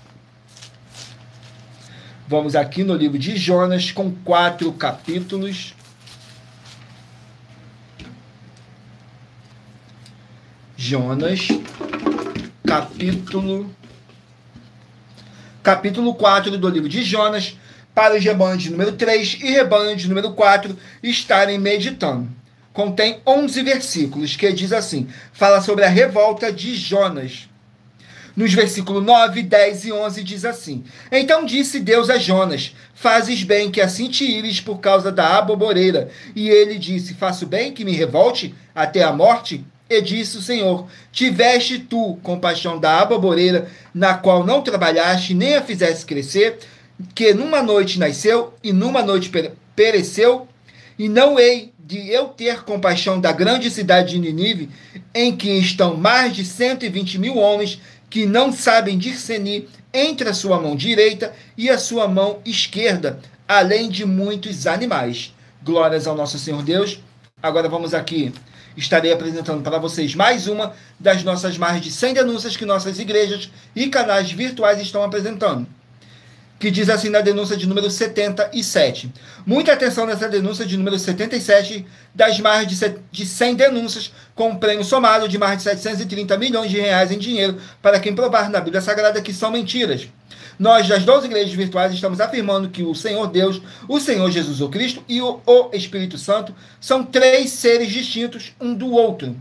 Vamos aqui no livro de Jonas, com 4 capítulos. Jonas, capítulo 4 do livro de Jonas, para os rebanhos de número 3 e rebanho de número 4 estarem meditando. Contém 11 versículos, que diz assim, fala sobre a revolta de Jonas. Nos versículos 9, 10 e 11 diz assim: então disse Deus a Jonas: fazes bem que assim te ires por causa da aboboreira. E ele disse: faço bem que me revolte até a morte? E disse o Senhor: tiveste tu compaixão da aboboreira, na qual não trabalhaste, nem a fizeste crescer, que numa noite nasceu e numa noite pereceu? E não hei de eu ter compaixão da grande cidade de Nínive, em que estão mais de 120 mil homens, que não sabem discernir entre a sua mão direita e a sua mão esquerda, além de muitos animais. Glórias ao nosso Senhor Deus. Agora vamos aqui, estarei apresentando para vocês mais uma das nossas mais de 100 denúncias que nossas igrejas e canais virtuais estão apresentando. que diz assim na denúncia de número 77. Muita atenção nessa denúncia de número 77, das mais de 100 denúncias, com um prêmio somado de mais de 730 milhões de reais em dinheiro para quem provar na Bíblia Sagrada que são mentiras. Nós, das 12 igrejas virtuais, estamos afirmando que o Senhor Deus, o Senhor Jesus o Cristo e o Espírito Santo são três seres distintos um do outro.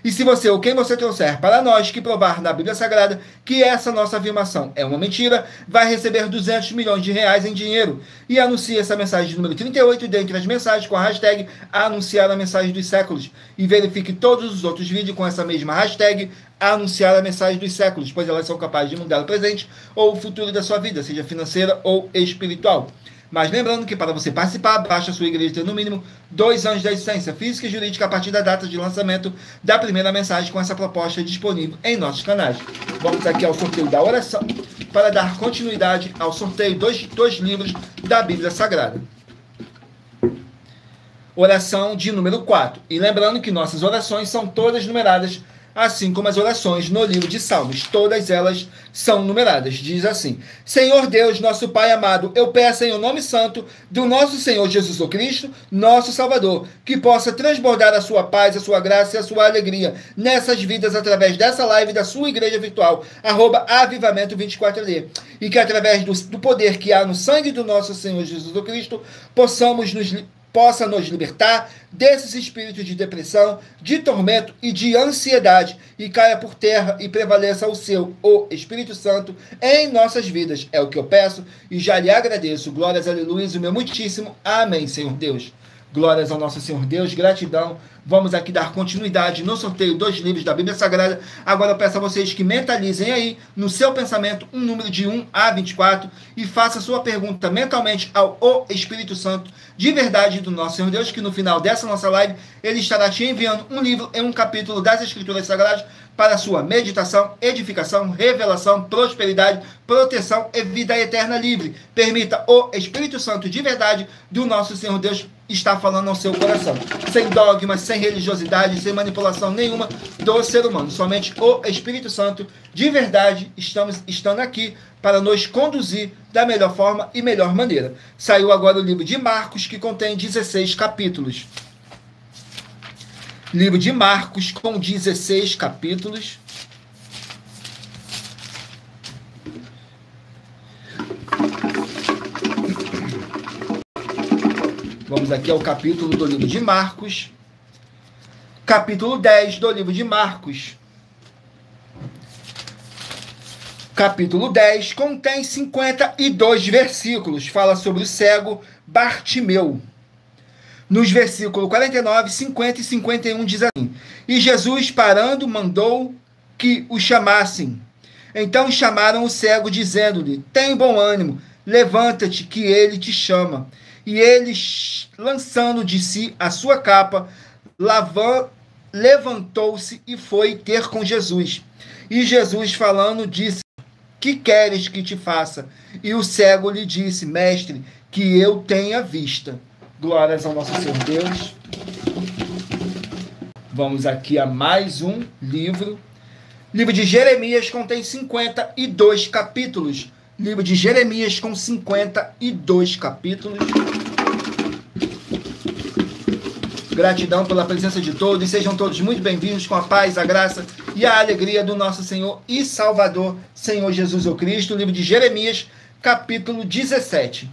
E se você ou quem você trouxer para nós que provar na Bíblia Sagrada que essa nossa afirmação é uma mentira, vai receber 200 milhões de reais em dinheiro. E anuncie essa mensagem de número 38 dentre as mensagens com a hashtag anunciar a mensagem dos séculos. E verifique todos os outros vídeos com essa mesma hashtag anunciar a mensagem dos séculos, pois elas são capazes de mudar o presente ou o futuro da sua vida, seja financeira ou espiritual. Mas lembrando que para você participar, basta a sua igreja ter no mínimo 2 anos de existência física e jurídica a partir da data de lançamento da primeira mensagem com essa proposta disponível em nossos canais. Vamos aqui ao sorteio da oração para dar continuidade ao sorteio dos 2 livros da Bíblia Sagrada. Oração de número 4. E lembrando que nossas orações são todas numeradas, assim como as orações no livro de Salmos. Todas elas são numeradas. Diz assim: Senhor Deus, nosso Pai amado, eu peço em o nome santo do nosso Senhor Jesus Cristo, nosso Salvador, que possa transbordar a sua paz, a sua graça e a sua alegria nessas vidas através dessa live da sua igreja virtual, @avivamento24D. E que através do poder que há no sangue do nosso Senhor Jesus Cristo, possa nos libertar desses espíritos de depressão, de tormento e de ansiedade, e caia por terra e prevaleça o Espírito Santo em nossas vidas. É o que eu peço e já lhe agradeço. Glórias, aleluia, o meu muitíssimo amém, Senhor Deus. Glórias ao nosso Senhor Deus, gratidão. Vamos aqui dar continuidade no sorteio dos livros da Bíblia Sagrada. Agora eu peço a vocês que mentalizem aí, no seu pensamento, um número de 1 a 24 e faça a sua pergunta mentalmente ao Espírito Santo, de verdade do nosso Senhor Deus, que no final dessa nossa live, ele estará te enviando um livro em um capítulo das Escrituras Sagradas para a sua meditação, edificação, revelação, prosperidade, proteção e vida eterna livre. Permita o Espírito Santo de verdade do nosso Senhor Deus estar falando ao seu coração, sem dogmas, sem religiosidade, sem manipulação nenhuma do ser humano. Somente o Espírito Santo de verdade estando aqui para nos conduzir da melhor forma e melhor maneira. Saiu agora o livro de Marcos, que contém 16 capítulos. Livro de Marcos, com 16 capítulos. Vamos aqui ao capítulo do livro de Marcos. Capítulo 10 do livro de Marcos. Capítulo 10 contém 52 versículos. Fala sobre o cego Bartimeu. Nos versículos 49, 50 e 51 diz assim: E Jesus, parando, mandou que o chamassem. Então chamaram o cego, dizendo-lhe: Tem bom ânimo, levanta-te, que ele te chama. E ele, lançando de si a sua capa, levantou-se e foi ter com Jesus. E Jesus, falando, disse: Que queres que te faça? E o cego lhe disse: Mestre, que eu tenha vista. Glórias ao nosso Senhor Deus. Vamos aqui a mais um livro. Livro de Jeremias contém 52 capítulos. Livro de Jeremias com 52 capítulos. Gratidão pela presença de todos. Sejam todos muito bem-vindos com a paz, a graça e a alegria do nosso Senhor e Salvador, Senhor Jesus o Cristo. Livro de Jeremias, capítulo 17.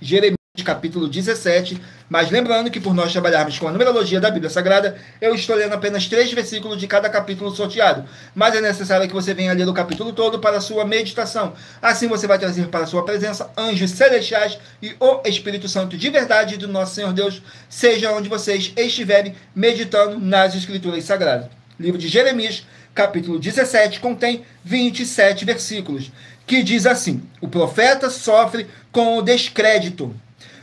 Jeremias, capítulo 17, mas lembrando que por nós trabalharmos com a numerologia da Bíblia Sagrada, eu estou lendo apenas 3 versículos de cada capítulo sorteado, mas é necessário que você venha ler o capítulo todo para a sua meditação. Assim você vai trazer para a sua presença anjos celestiais e o Espírito Santo de verdade do nosso Senhor Deus, seja onde vocês estiverem meditando nas Escrituras Sagradas. Livro de Jeremias, capítulo 17, contém 27 versículos, que diz assim: o profeta sofre com o descrédito.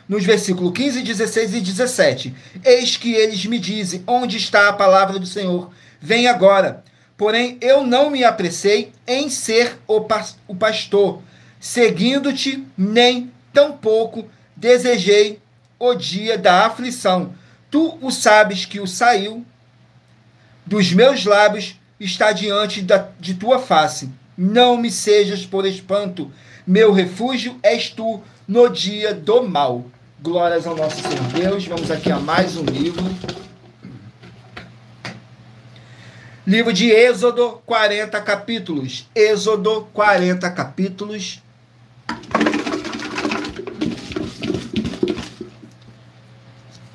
Nos versículos 15, 16 e 17. Eis que eles me dizem: onde está a palavra do Senhor? Vem agora. Porém, eu não me apressei em ser o pastor, seguindo-te, nem tampouco desejei o dia da aflição. Tu o sabes que o saiu dos meus lábios está diante de tua face. Não me sejas por espanto, Meu refúgio és tu no dia do mal. Glórias ao nosso Senhor Deus. Vamos aqui a mais um livro. Livro de Êxodo, 40 capítulos. Êxodo, 40 capítulos.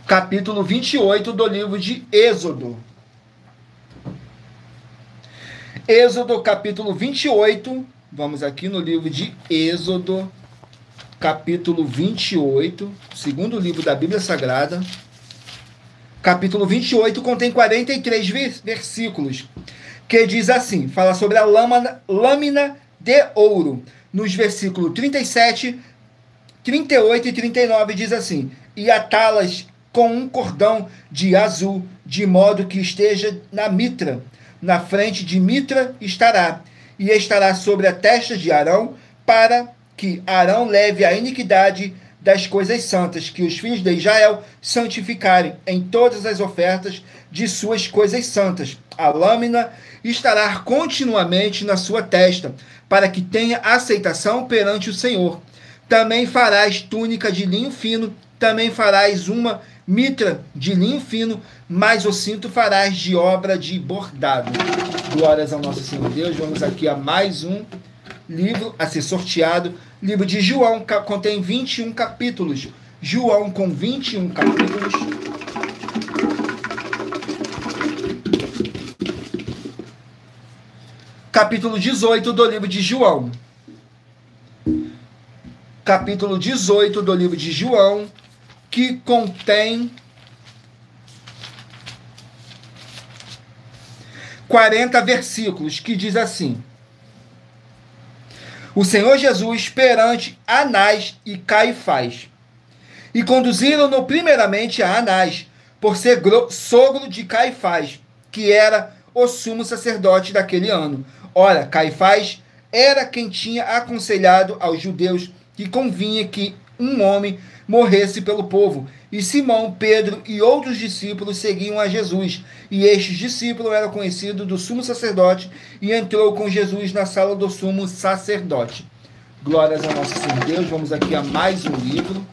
Capítulo 28 do livro de Êxodo. Êxodo, capítulo 28. Vamos aqui no livro de Êxodo, capítulo 28, segundo livro da Bíblia Sagrada. Capítulo 28 contém 43 versículos, que diz assim, fala sobre a lâmina de ouro. Nos versículos 37, 38 e 39 diz assim, e atá-las com um cordão de azul, de modo que esteja na mitra. Na frente de mitra estará, e estará sobre a testa de Arão, para que Arão leve a iniquidade das coisas santas, que os filhos de Israel santificarem em todas as ofertas de suas coisas santas. A lâmina estará continuamente na sua testa, para que tenha aceitação perante o Senhor. Também farás túnica de linho fino, também farás uma mitra de linho fino, mas o cinto farás de obra de bordado. Glórias ao nosso Senhor Deus. Vamos aqui a mais um livro a ser sorteado. Livro de João, contém 21 capítulos. João com 21 capítulos. Capítulo 18 do livro de João. Capítulo 18 do livro de João, que contém 40 versículos, que diz assim: o Senhor Jesus perante Anás e Caifás, e conduziram-no primeiramente a Anás, por ser sogro de Caifás, que era o sumo sacerdote daquele ano. Ora, Caifás era quem tinha aconselhado aos judeus que convinha que um homem morresse pelo povo. E Simão, Pedro e outros discípulos seguiam a Jesus. E este discípulo era conhecido do sumo sacerdote e entrou com Jesus na sala do sumo sacerdote. Glórias ao nosso Senhor Deus. Vamos aqui a mais um livro.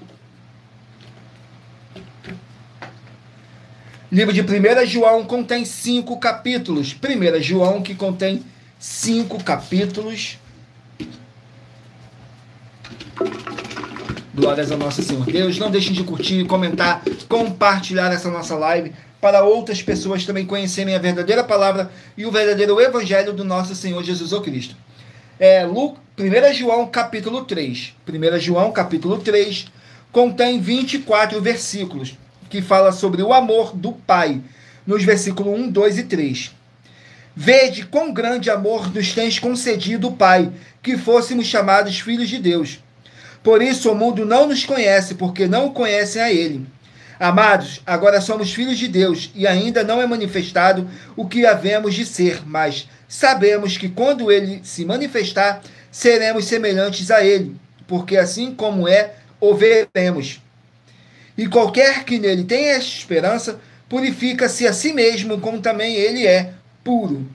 Livro de 1 João contém 5 capítulos. 1 João que contém 5 capítulos. Glórias ao nosso Senhor Deus. Não deixem de curtir, comentar, compartilhar essa nossa live para outras pessoas também conhecerem a verdadeira palavra e o verdadeiro evangelho do nosso Senhor Jesus Cristo. 1 João capítulo 3. 1 João capítulo 3 contém 24 versículos que fala sobre o amor do Pai, nos versículos 1, 2 e 3. Vede quão grande amor nos tens concedido o Pai, que fôssemos chamados filhos de Deus. Por isso o mundo não nos conhece, porque não o conhecem a Ele. Amados, agora somos filhos de Deus, e ainda não é manifestado o que havemos de ser, mas sabemos que quando Ele se manifestar, seremos semelhantes a Ele, porque assim como é, o veremos. E qualquer que nele tenha esta esperança, purifica-se a si mesmo, como também Ele é puro.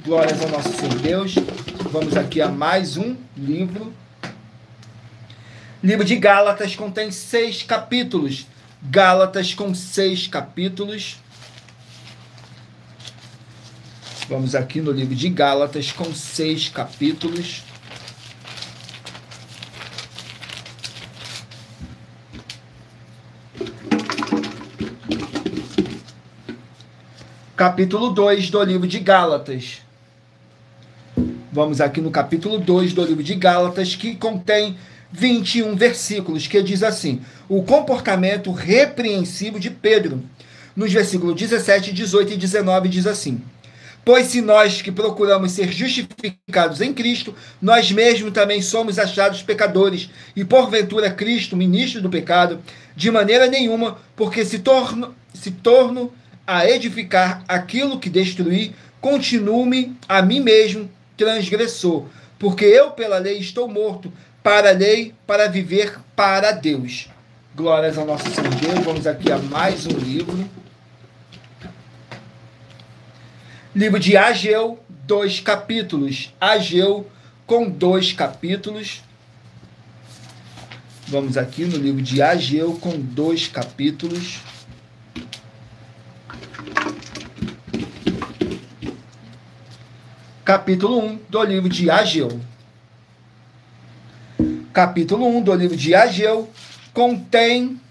Glórias ao nosso Senhor Deus. Vamos aqui a mais um livro. Livro de Gálatas contém 6 capítulos. Gálatas com 6 capítulos. Vamos aqui no livro de Gálatas com 6 capítulos. Capítulo 2 do livro de Gálatas. Vamos aqui no capítulo 2 do livro de Gálatas, que contém 21 versículos, que diz assim: o comportamento repreensível de Pedro. Nos versículos 17, 18 e 19 diz assim: pois se nós que procuramos ser justificados em Cristo, nós mesmos também somos achados pecadores, e porventura Cristo, ministro do pecado, de maneira nenhuma, porque se torno a edificar aquilo que destruí, continuo-me a mim mesmo transgressor, porque eu pela lei estou morto, para a lei, para viver para Deus. Glórias ao nosso Senhor Deus. Vamos aqui a mais um livro. Livro de Ageu, 2 capítulos. Ageu com 2 capítulos. Vamos aqui no livro de Ageu, com 2 capítulos. Capítulo 1 do livro de Ageu. Capítulo 1 do livro de Ageu contém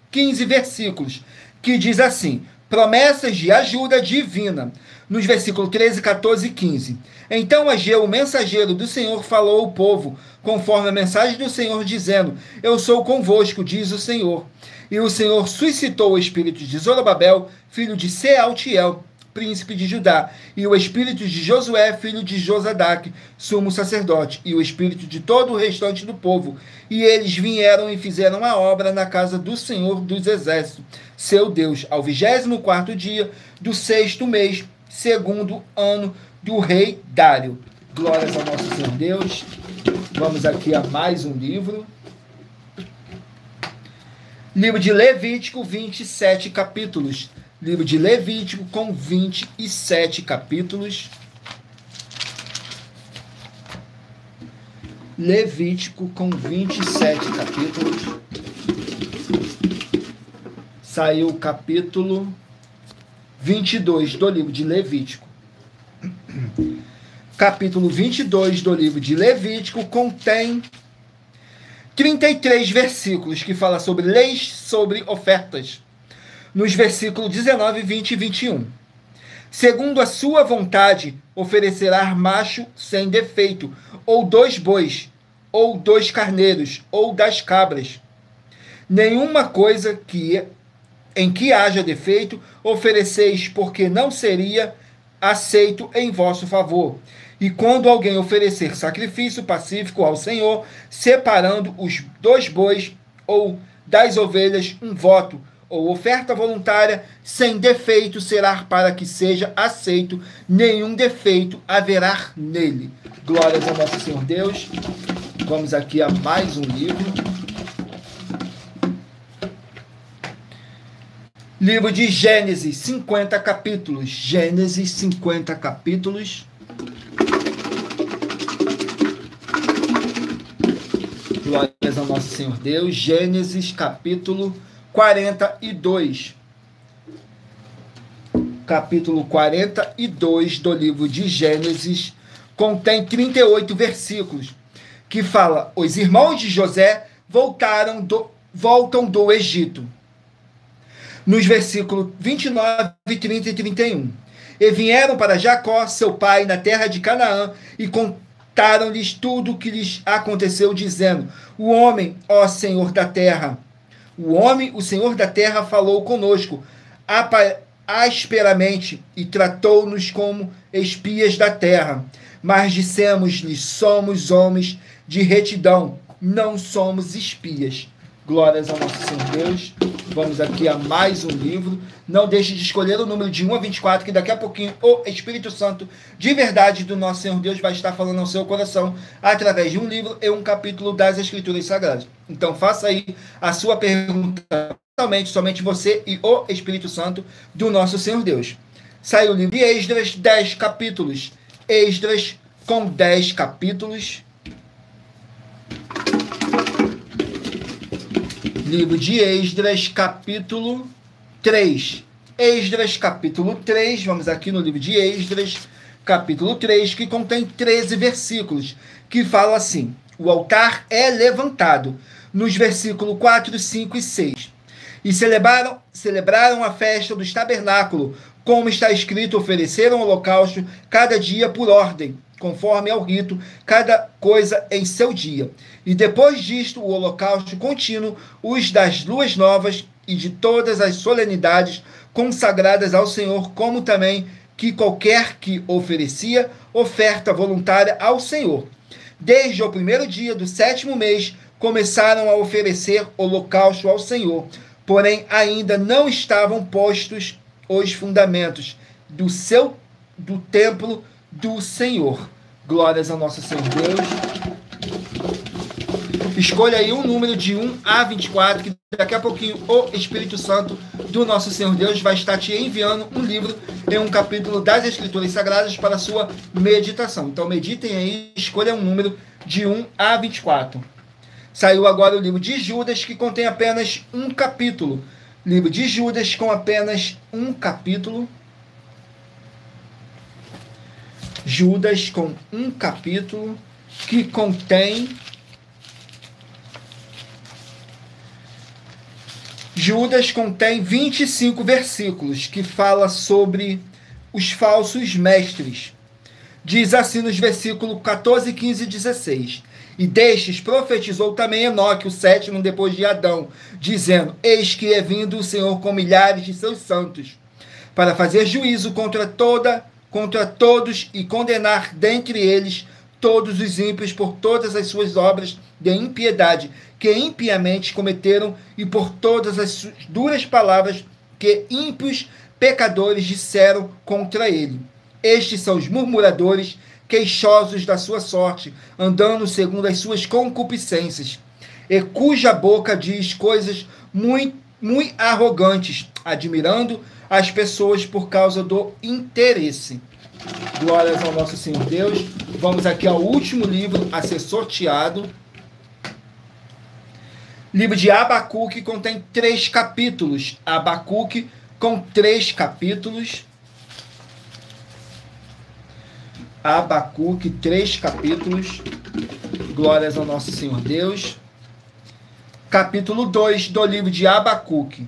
15 versículos, que diz assim: promessas de ajuda divina. Nos versículos 13, 14 e 15. Então Ageu, o mensageiro do Senhor, falou ao povo, conforme a mensagem do Senhor, dizendo: eu sou convosco, diz o Senhor. E o Senhor suscitou o espírito de Zorobabel, filho de Sealtiel, príncipe de Judá, e o espírito de Josué, filho de Josadaque, sumo sacerdote, e o espírito de todo o restante do povo. E eles vieram e fizeram a obra na casa do Senhor dos Exércitos, seu Deus, ao 24º dia do 6º mês, segundo ano do rei Dário. Glórias ao nosso Senhor Deus. Vamos aqui a mais um livro. Livro de Levítico, 27 capítulos. Livro de Levítico, com 27 capítulos. Levítico, com 27 capítulos. Saiu o capítulo 22 do livro de Levítico. Capítulo 22 do livro de Levítico contém 33 versículos que fala sobre leis, sobre ofertas. Nos versículos 19, 20 e 21. Segundo a sua vontade, oferecerá macho sem defeito, ou 2 bois, ou 2 carneiros, ou das cabras. Nenhuma coisa em que haja defeito ofereceis, porque não seria aceito em vosso favor. E quando alguém oferecer sacrifício pacífico ao Senhor, separando os 2 bois ou das ovelhas um voto, ou oferta voluntária, sem defeito será para que seja aceito, nenhum defeito haverá nele. Glórias ao nosso Senhor Deus. Vamos aqui a mais um livro. Livro de Gênesis, 50 capítulos. Gênesis, 50 capítulos. Glórias ao nosso Senhor Deus. Gênesis, capítulo 42. Capítulo 42 do livro de Gênesis contém 38 versículos, que fala: os irmãos de José voltam do Egito. Nos versículos 29, 30 e 31. E vieram para Jacó, seu pai, na terra de Canaã, e contaram-lhes tudo o que lhes aconteceu, dizendo: o homem, ó Senhor da terra, o Senhor da terra, falou conosco asperamente e tratou-nos como espias da terra. Mas dissemos-lhe: somos homens de retidão, não somos espias. Glórias ao nosso Senhor Deus. Vamos aqui a mais um livro. Não deixe de escolher o número de 1 a 24, que daqui a pouquinho o Espírito Santo de verdade do nosso Senhor Deus vai estar falando ao seu coração através de um livro e um capítulo das Escrituras Sagradas. Então faça aí a sua pergunta, somente você e o Espírito Santo do nosso Senhor Deus. Saiu o livro de Esdras, 10 capítulos. Esdras com 10 capítulos. Livro de Esdras, capítulo 3. Esdras, capítulo 3. Vamos aqui no livro de Esdras, capítulo 3, que contém 13 versículos, que fala assim: o altar é levantado, nos versículos 4, 5 e 6. E celebraram a festa dos tabernáculos, como está escrito: ofereceram holocausto cada dia por ordem, conforme ao rito, cada coisa em seu dia. E depois disto, o holocausto contínuo, os das luas novas e de todas as solenidades consagradas ao Senhor, como também que qualquer que oferecia oferta voluntária ao Senhor. Desde o 1º dia do 7º mês, começaram a oferecer holocausto ao Senhor, porém ainda não estavam postos os fundamentos do templo do Senhor. Glórias ao nosso Senhor Deus. Escolha aí um número de 1 a 24, que daqui a pouquinho o Espírito Santo do nosso Senhor Deus vai estar te enviando um livro em um capítulo das Escrituras Sagradas para a sua meditação. Então meditem aí, escolha um número de 1 a 24. Saiu agora o livro de Judas, que contém apenas um capítulo. Livro de Judas com apenas um capítulo. Judas com um capítulo que contém... Judas contém 25 versículos que fala sobre os falsos mestres. Diz assim nos versículos 14, 15 e 16. E destes profetizou também Enoque, o sétimo depois de Adão, dizendo: Eis que é vindo o Senhor com milhares de seus santos, para fazer juízo contra todos e condenar dentre eles todos os ímpios por todas as suas obras de impiedade que impiamente cometeram e por todas as duras palavras que ímpios pecadores disseram contra ele. Estes são os murmuradores, queixosos da sua sorte, andando segundo as suas concupiscências, e cuja boca diz coisas muito arrogantes, admirando as pessoas por causa do interesse. Glórias ao nosso Senhor Deus. Vamos aqui ao último livro a ser sorteado. Livro de Abacuque, contém 3 capítulos. Abacuque com 3 capítulos. Abacuque, 3 capítulos. Glórias ao nosso Senhor Deus. Capítulo 2 do livro de Abacuque.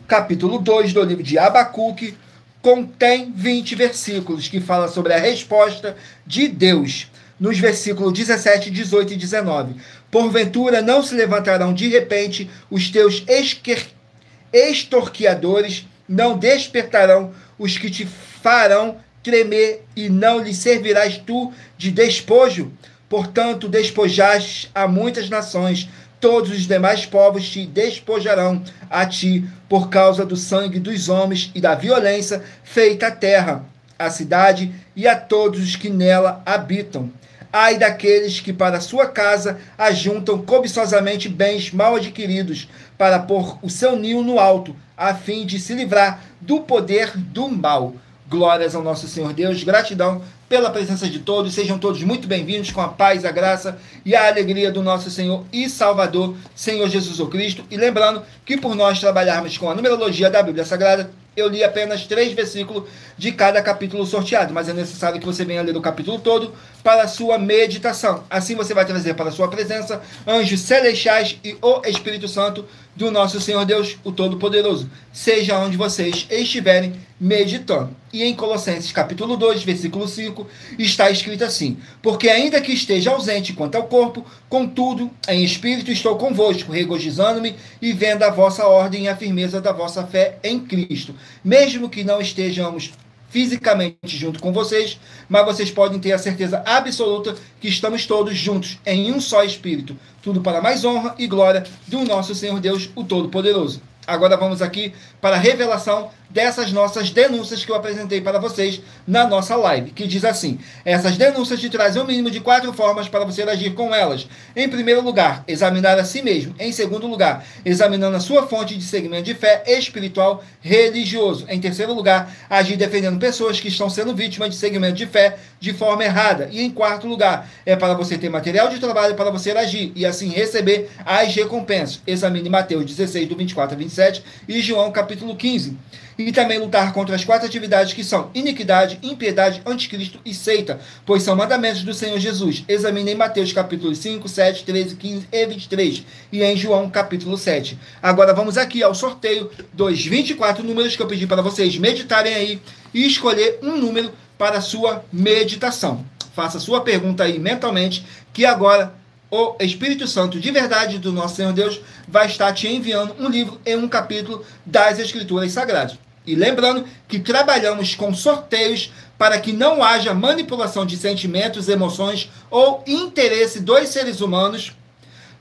Capítulo 2 do livro de Abacuque contém 20 versículos que fala sobre a resposta de Deus. Nos versículos 17, 18 e 19. Porventura não se levantarão de repente os teus extorquiadores, não despertarão os que te farão tremer, e não lhes servirás tu de despojo? Portanto, despojaste a muitas nações, todos os demais povos te despojarão a ti, por causa do sangue dos homens e da violência feita à terra, à cidade e a todos os que nela habitam. Ai daqueles que para sua casa ajuntam cobiçosamente bens mal adquiridos, para pôr o seu ninho no alto, a fim de se livrar do poder do mal. Glórias ao nosso Senhor Deus, gratidão pela presença de todos, sejam todos muito bem-vindos, com a paz, a graça e a alegria do nosso Senhor e Salvador, Senhor Jesus o Cristo. E lembrando que por nós trabalharmos com a numerologia da Bíblia Sagrada, eu li apenas 3 versículos de cada capítulo sorteado, mas é necessário que você venha ler o capítulo todo para a sua meditação. Assim você vai trazer para a sua presença anjos celestiais e o Espírito Santo do nosso Senhor Deus, o Todo-Poderoso, seja onde vocês estiverem meditando. E em Colossenses capítulo 2, versículo 5, está escrito assim: porque ainda que esteja ausente quanto ao corpo, contudo, em espírito estou convosco, regozijando-me e vendo a vossa ordem e a firmeza da vossa fé em Cristo. Mesmo que não estejamos fisicamente junto com vocês, mas vocês podem ter a certeza absoluta que estamos todos juntos em um só Espírito. Tudo para mais honra e glória do nosso Senhor Deus, o Todo-Poderoso. Agora vamos aqui para a revelação dessas nossas denúncias que eu apresentei para vocês na nossa live, que diz assim: essas denúncias te trazem um mínimo de 4 formas para você agir com elas. Em primeiro lugar, examinar a si mesmo. Em segundo lugar, examinando a sua fonte de segmento de fé espiritual religioso. Em terceiro lugar, agir defendendo pessoas que estão sendo vítimas de segmento de fé de forma errada. E em quarto lugar, é para você ter material de trabalho para você agir e assim receber as recompensas. Examine Mateus 16, do 24 a 27 e João capítulo 15. E também lutar contra as 4 atividades que são iniquidade, impiedade, anticristo e seita, pois são mandamentos do Senhor Jesus. Examine em Mateus capítulo 5, 7, 13, 15 e 23 e em João capítulo 7. Agora vamos aqui ao sorteio dos 24 números que eu pedi para vocês meditarem aí e escolher um número para a sua meditação. Faça sua pergunta aí mentalmente, que agora o Espírito Santo de verdade do nosso Senhor Deus vai estar te enviando um livro em um capítulo das Escrituras Sagradas. E lembrando que trabalhamos com sorteios para que não haja manipulação de sentimentos, emoções ou interesse dos seres humanos,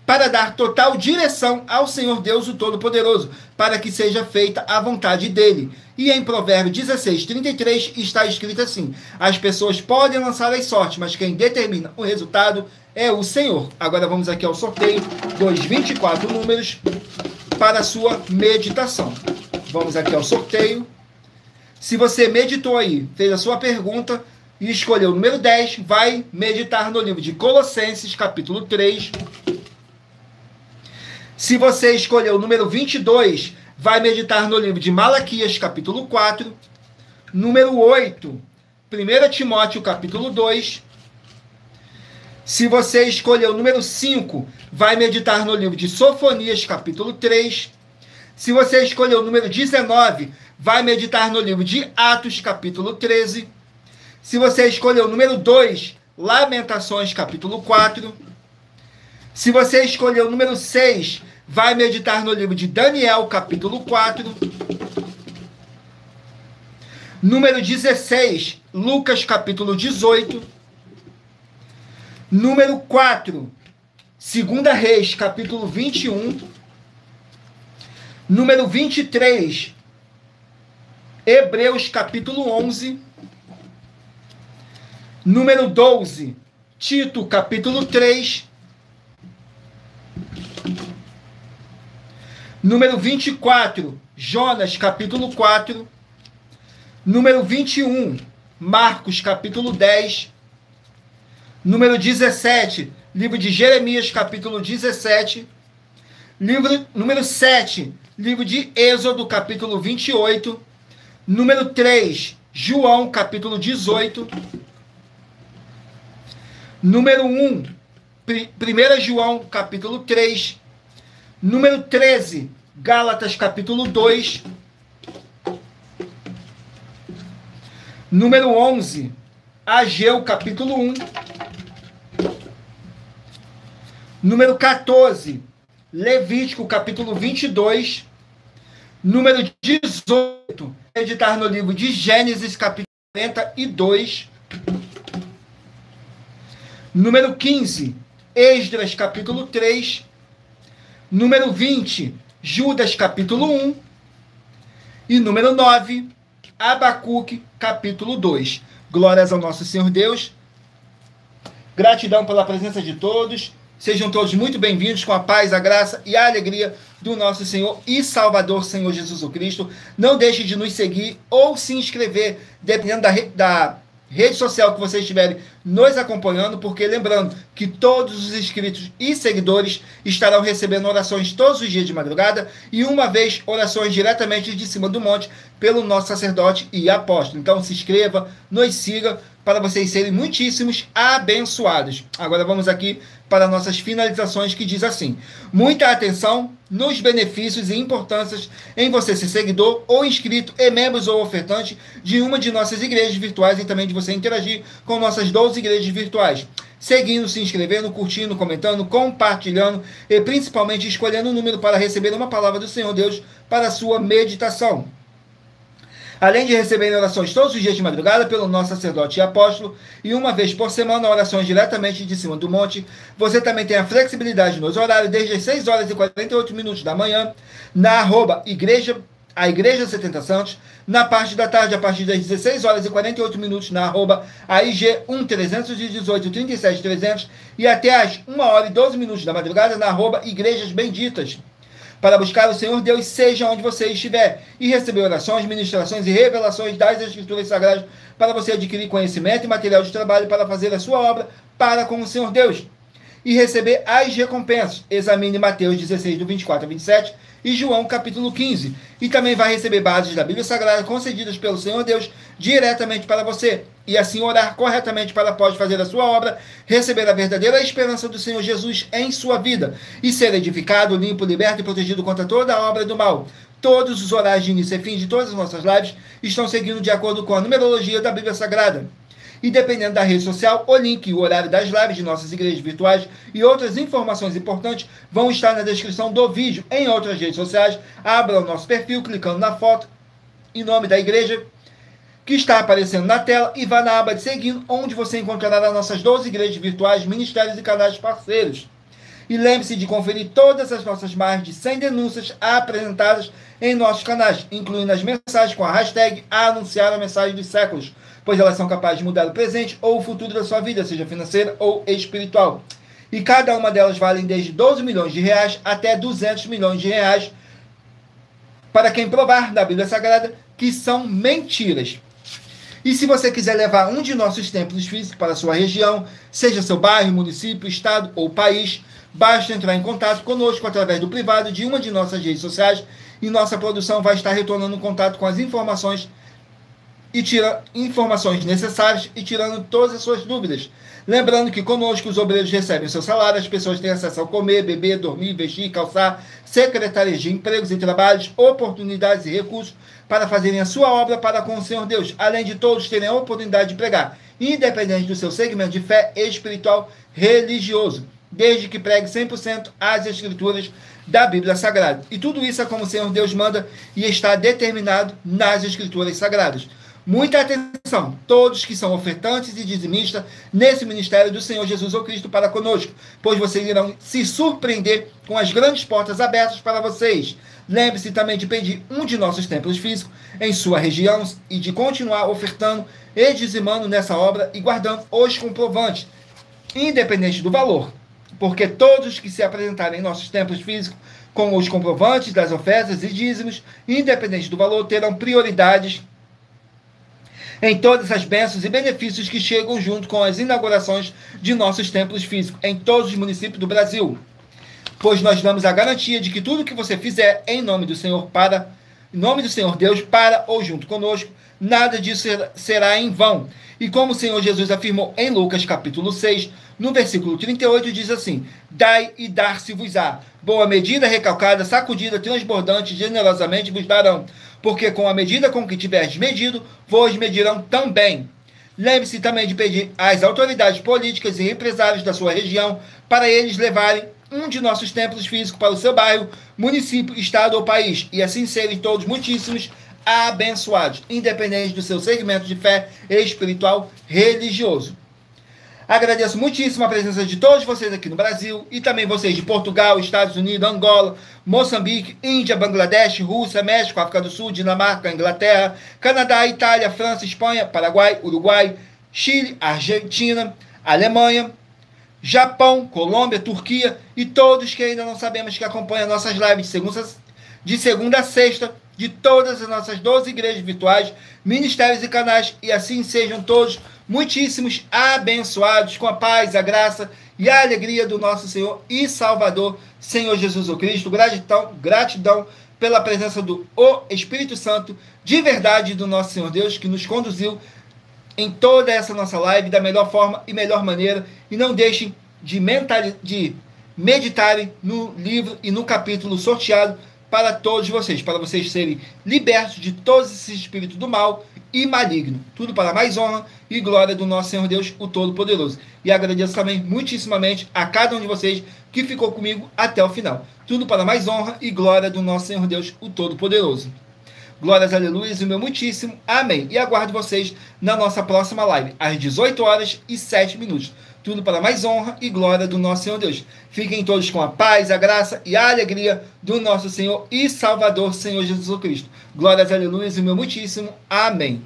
para dar total direção ao Senhor Deus, o Todo-Poderoso, para que seja feita a vontade dele. E em Provérbios 16, 33 está escrito assim: as pessoas podem lançar as sortes, mas quem determina o resultado é o Senhor. Agora vamos aqui ao sorteio dos 24 números para a sua meditação. Vamos aqui ao sorteio. Se você meditou aí, fez a sua pergunta e escolheu o número 10, vai meditar no livro de Colossenses, capítulo 3, Se você escolher o número 22, vai meditar no livro de Malaquias, capítulo 4. Número 8, 1 Timóteo, capítulo 2. Se você escolher o número 5, vai meditar no livro de Sofonias, capítulo 3. Se você escolher o número 19, vai meditar no livro de Atos, capítulo 13. Se você escolher o número 2, Lamentações, capítulo 4. Se você escolher o número 6, vai meditar no livro de Daniel, capítulo 4. Número 16, Lucas, capítulo 18. Número 4, 2 Reis, capítulo 21. Número 23, Hebreus, capítulo 11. Número 12, Tito, capítulo 3. Número 24, Jonas, capítulo 4. Número 21, Marcos, capítulo 10. Número 17, livro de Jeremias, capítulo 17. Número 7, livro de Êxodo, capítulo 28. Número 3, João, capítulo 18. Número 1, 1 João, capítulo 3. Número 13, Gálatas, capítulo 2. Número 11, Ageu, capítulo 1. Número 14, Levítico, capítulo 22. Número 18, meditar no livro de Gênesis, capítulo 42. Número 15, Esdras, capítulo 3. Número 20, Judas, capítulo 1. E número 9, Abacuque, capítulo 2. Glórias ao nosso Senhor Deus. Gratidão pela presença de todos. Sejam todos muito bem-vindos com a paz, a graça e a alegria do nosso Senhor e Salvador, Senhor Jesus Cristo. Não deixe de nos seguir ou se inscrever, dependendo da rede social que vocês estiverem nos acompanhando, porque lembrando que todos os inscritos e seguidores estarão recebendo orações todos os dias de madrugada e uma vez orações diretamente de cima do monte pelo nosso sacerdote e apóstolo. Então se inscreva, nos siga para vocês serem muitíssimos abençoados. Agora vamos aqui para nossas finalizações, que diz assim: muita atenção nos benefícios e importâncias em você ser seguidor ou inscrito e membros ou ofertante de uma de nossas igrejas virtuais e também de você interagir com nossas 12 igrejas virtuais. Seguindo, se inscrevendo, curtindo, comentando, compartilhando e principalmente escolhendo um número para receber uma palavra do Senhor Deus para a sua meditação. Além de receber orações todos os dias de madrugada pelo nosso sacerdote e apóstolo, e uma vez por semana orações diretamente de cima do monte, você também tem a flexibilidade nos horários desde as 6 horas e 48 minutos da manhã, na a Igreja 70 Santos, na parte da tarde, a partir das 16 horas e 48 minutos, na AIG 1318 37 300, e até as 1 hora e 12 minutos da madrugada, na Igrejas Benditas, para buscar o Senhor Deus, seja onde você estiver, e receber orações, ministrações e revelações das Escrituras Sagradas, para você adquirir conhecimento e material de trabalho para fazer a sua obra para com o Senhor Deus, e receber as recompensas. Examine Mateus 16, do 24 a 27, e João, capítulo 15. E também vai receber bases da Bíblia Sagrada concedidas pelo Senhor Deus diretamente para você. E assim orar corretamente para após fazer a sua obra, receber a verdadeira esperança do Senhor Jesus em sua vida e ser edificado, limpo, liberto e protegido contra toda a obra do mal. Todos os horários de início e fim de todas as nossas lives estão seguindo de acordo com a numerologia da Bíblia Sagrada. E dependendo da rede social, o link e o horário das lives de nossas igrejas virtuais e outras informações importantes vão estar na descrição do vídeo. Em outras redes sociais, abra o nosso perfil clicando na foto em nome da igreja que está aparecendo na tela e vá na aba de seguindo, onde você encontrará as nossas 12 igrejas virtuais, ministérios e canais parceiros. E lembre-se de conferir todas as nossas mais de 100 denúncias apresentadas em nossos canais, incluindo as mensagens com a hashtag Anunciar a Mensagem dos Séculos, pois elas são capazes de mudar o presente ou o futuro da sua vida, seja financeira ou espiritual. E cada uma delas vale desde 12 milhões de reais até 200 milhões de reais para quem provar da Bíblia Sagrada que são mentiras. E se você quiser levar um de nossos templos físicos para a sua região, seja seu bairro, município, estado ou país, basta entrar em contato conosco através do privado de uma de nossas redes sociais e nossa produção vai estar retornando contato com as informações e tira informações necessárias e tirando todas as suas dúvidas. Lembrando que conosco os obreiros recebem seu salário, as pessoas têm acesso ao comer, beber, dormir, vestir, calçar, secretarias de empregos e trabalhos, oportunidades e recursos para fazerem a sua obra para com o Senhor Deus, além de todos terem a oportunidade de pregar, independente do seu segmento de fé espiritual religioso, desde que pregue 100% as escrituras da Bíblia Sagrada. E tudo isso é como o Senhor Deus manda e está determinado nas escrituras sagradas. Muita atenção, todos que são ofertantes e dizimistas nesse ministério do Senhor Jesus ou Cristo para conosco, pois vocês irão se surpreender com as grandes portas abertas para vocês. Lembre-se também de pedir um de nossos templos físicos em sua região e de continuar ofertando e dizimando nessa obra e guardando os comprovantes, independente do valor, porque todos que se apresentarem em nossos templos físicos com os comprovantes das ofertas e dízimos, independente do valor, terão prioridades em todas as bênçãos e benefícios que chegam junto com as inaugurações de nossos templos físicos em todos os municípios do Brasil. Pois nós damos a garantia de que tudo que você fizer em nome do Senhor em nome do Senhor Deus, para ou junto conosco, nada disso será em vão. E como o Senhor Jesus afirmou em Lucas capítulo 6, no versículo 38, diz assim: dai e dar-se-vos-á. Boa medida, recalcada, sacudida, transbordante, generosamente vos darão. Porque com a medida com que tiverdes medido, vos medirão também. Lembre-se também de pedir às autoridades políticas e empresários da sua região para eles levarem um de nossos templos físicos para o seu bairro, município, estado ou país, e assim serem todos muitíssimos abençoados, independente do seu segmento de fé espiritual religioso. Agradeço muitíssimo a presença de todos vocês aqui no Brasil e também vocês de Portugal, Estados Unidos, Angola, Moçambique, Índia, Bangladesh, Rússia, México, África do Sul, Dinamarca, Inglaterra, Canadá, Itália, França, Espanha, Paraguai, Uruguai, Chile, Argentina, Alemanha, Japão, Colômbia, Turquia e todos que ainda não sabemos que acompanham nossas lives de segunda a sexta, de todas as nossas 12 igrejas virtuais, ministérios e canais, e assim sejam todos muitíssimos abençoados com a paz, a graça e a alegria do nosso Senhor e Salvador, Senhor Jesus o Cristo. Gratidão pela presença do Espírito Santo de verdade do nosso Senhor Deus, que nos conduziu em toda essa nossa live da melhor forma e melhor maneira. E não deixem de meditarem no livro e no capítulo sorteado para todos vocês, para vocês serem libertos de todos esses espíritos do mal e maligno. Tudo para mais honra e glória do nosso Senhor Deus, o Todo-Poderoso. E agradeço também muitíssimamente a cada um de vocês que ficou comigo até o final. Tudo para mais honra e glória do nosso Senhor Deus, o Todo-Poderoso. Glórias, aleluias, e o meu muitíssimo amém. E aguardo vocês na nossa próxima live, às 18h07. Tudo para mais honra e glória do nosso Senhor Deus. Fiquem todos com a paz, a graça e a alegria do nosso Senhor e Salvador, Senhor Jesus Cristo. Glórias, aleluias, e o meu muitíssimo amém.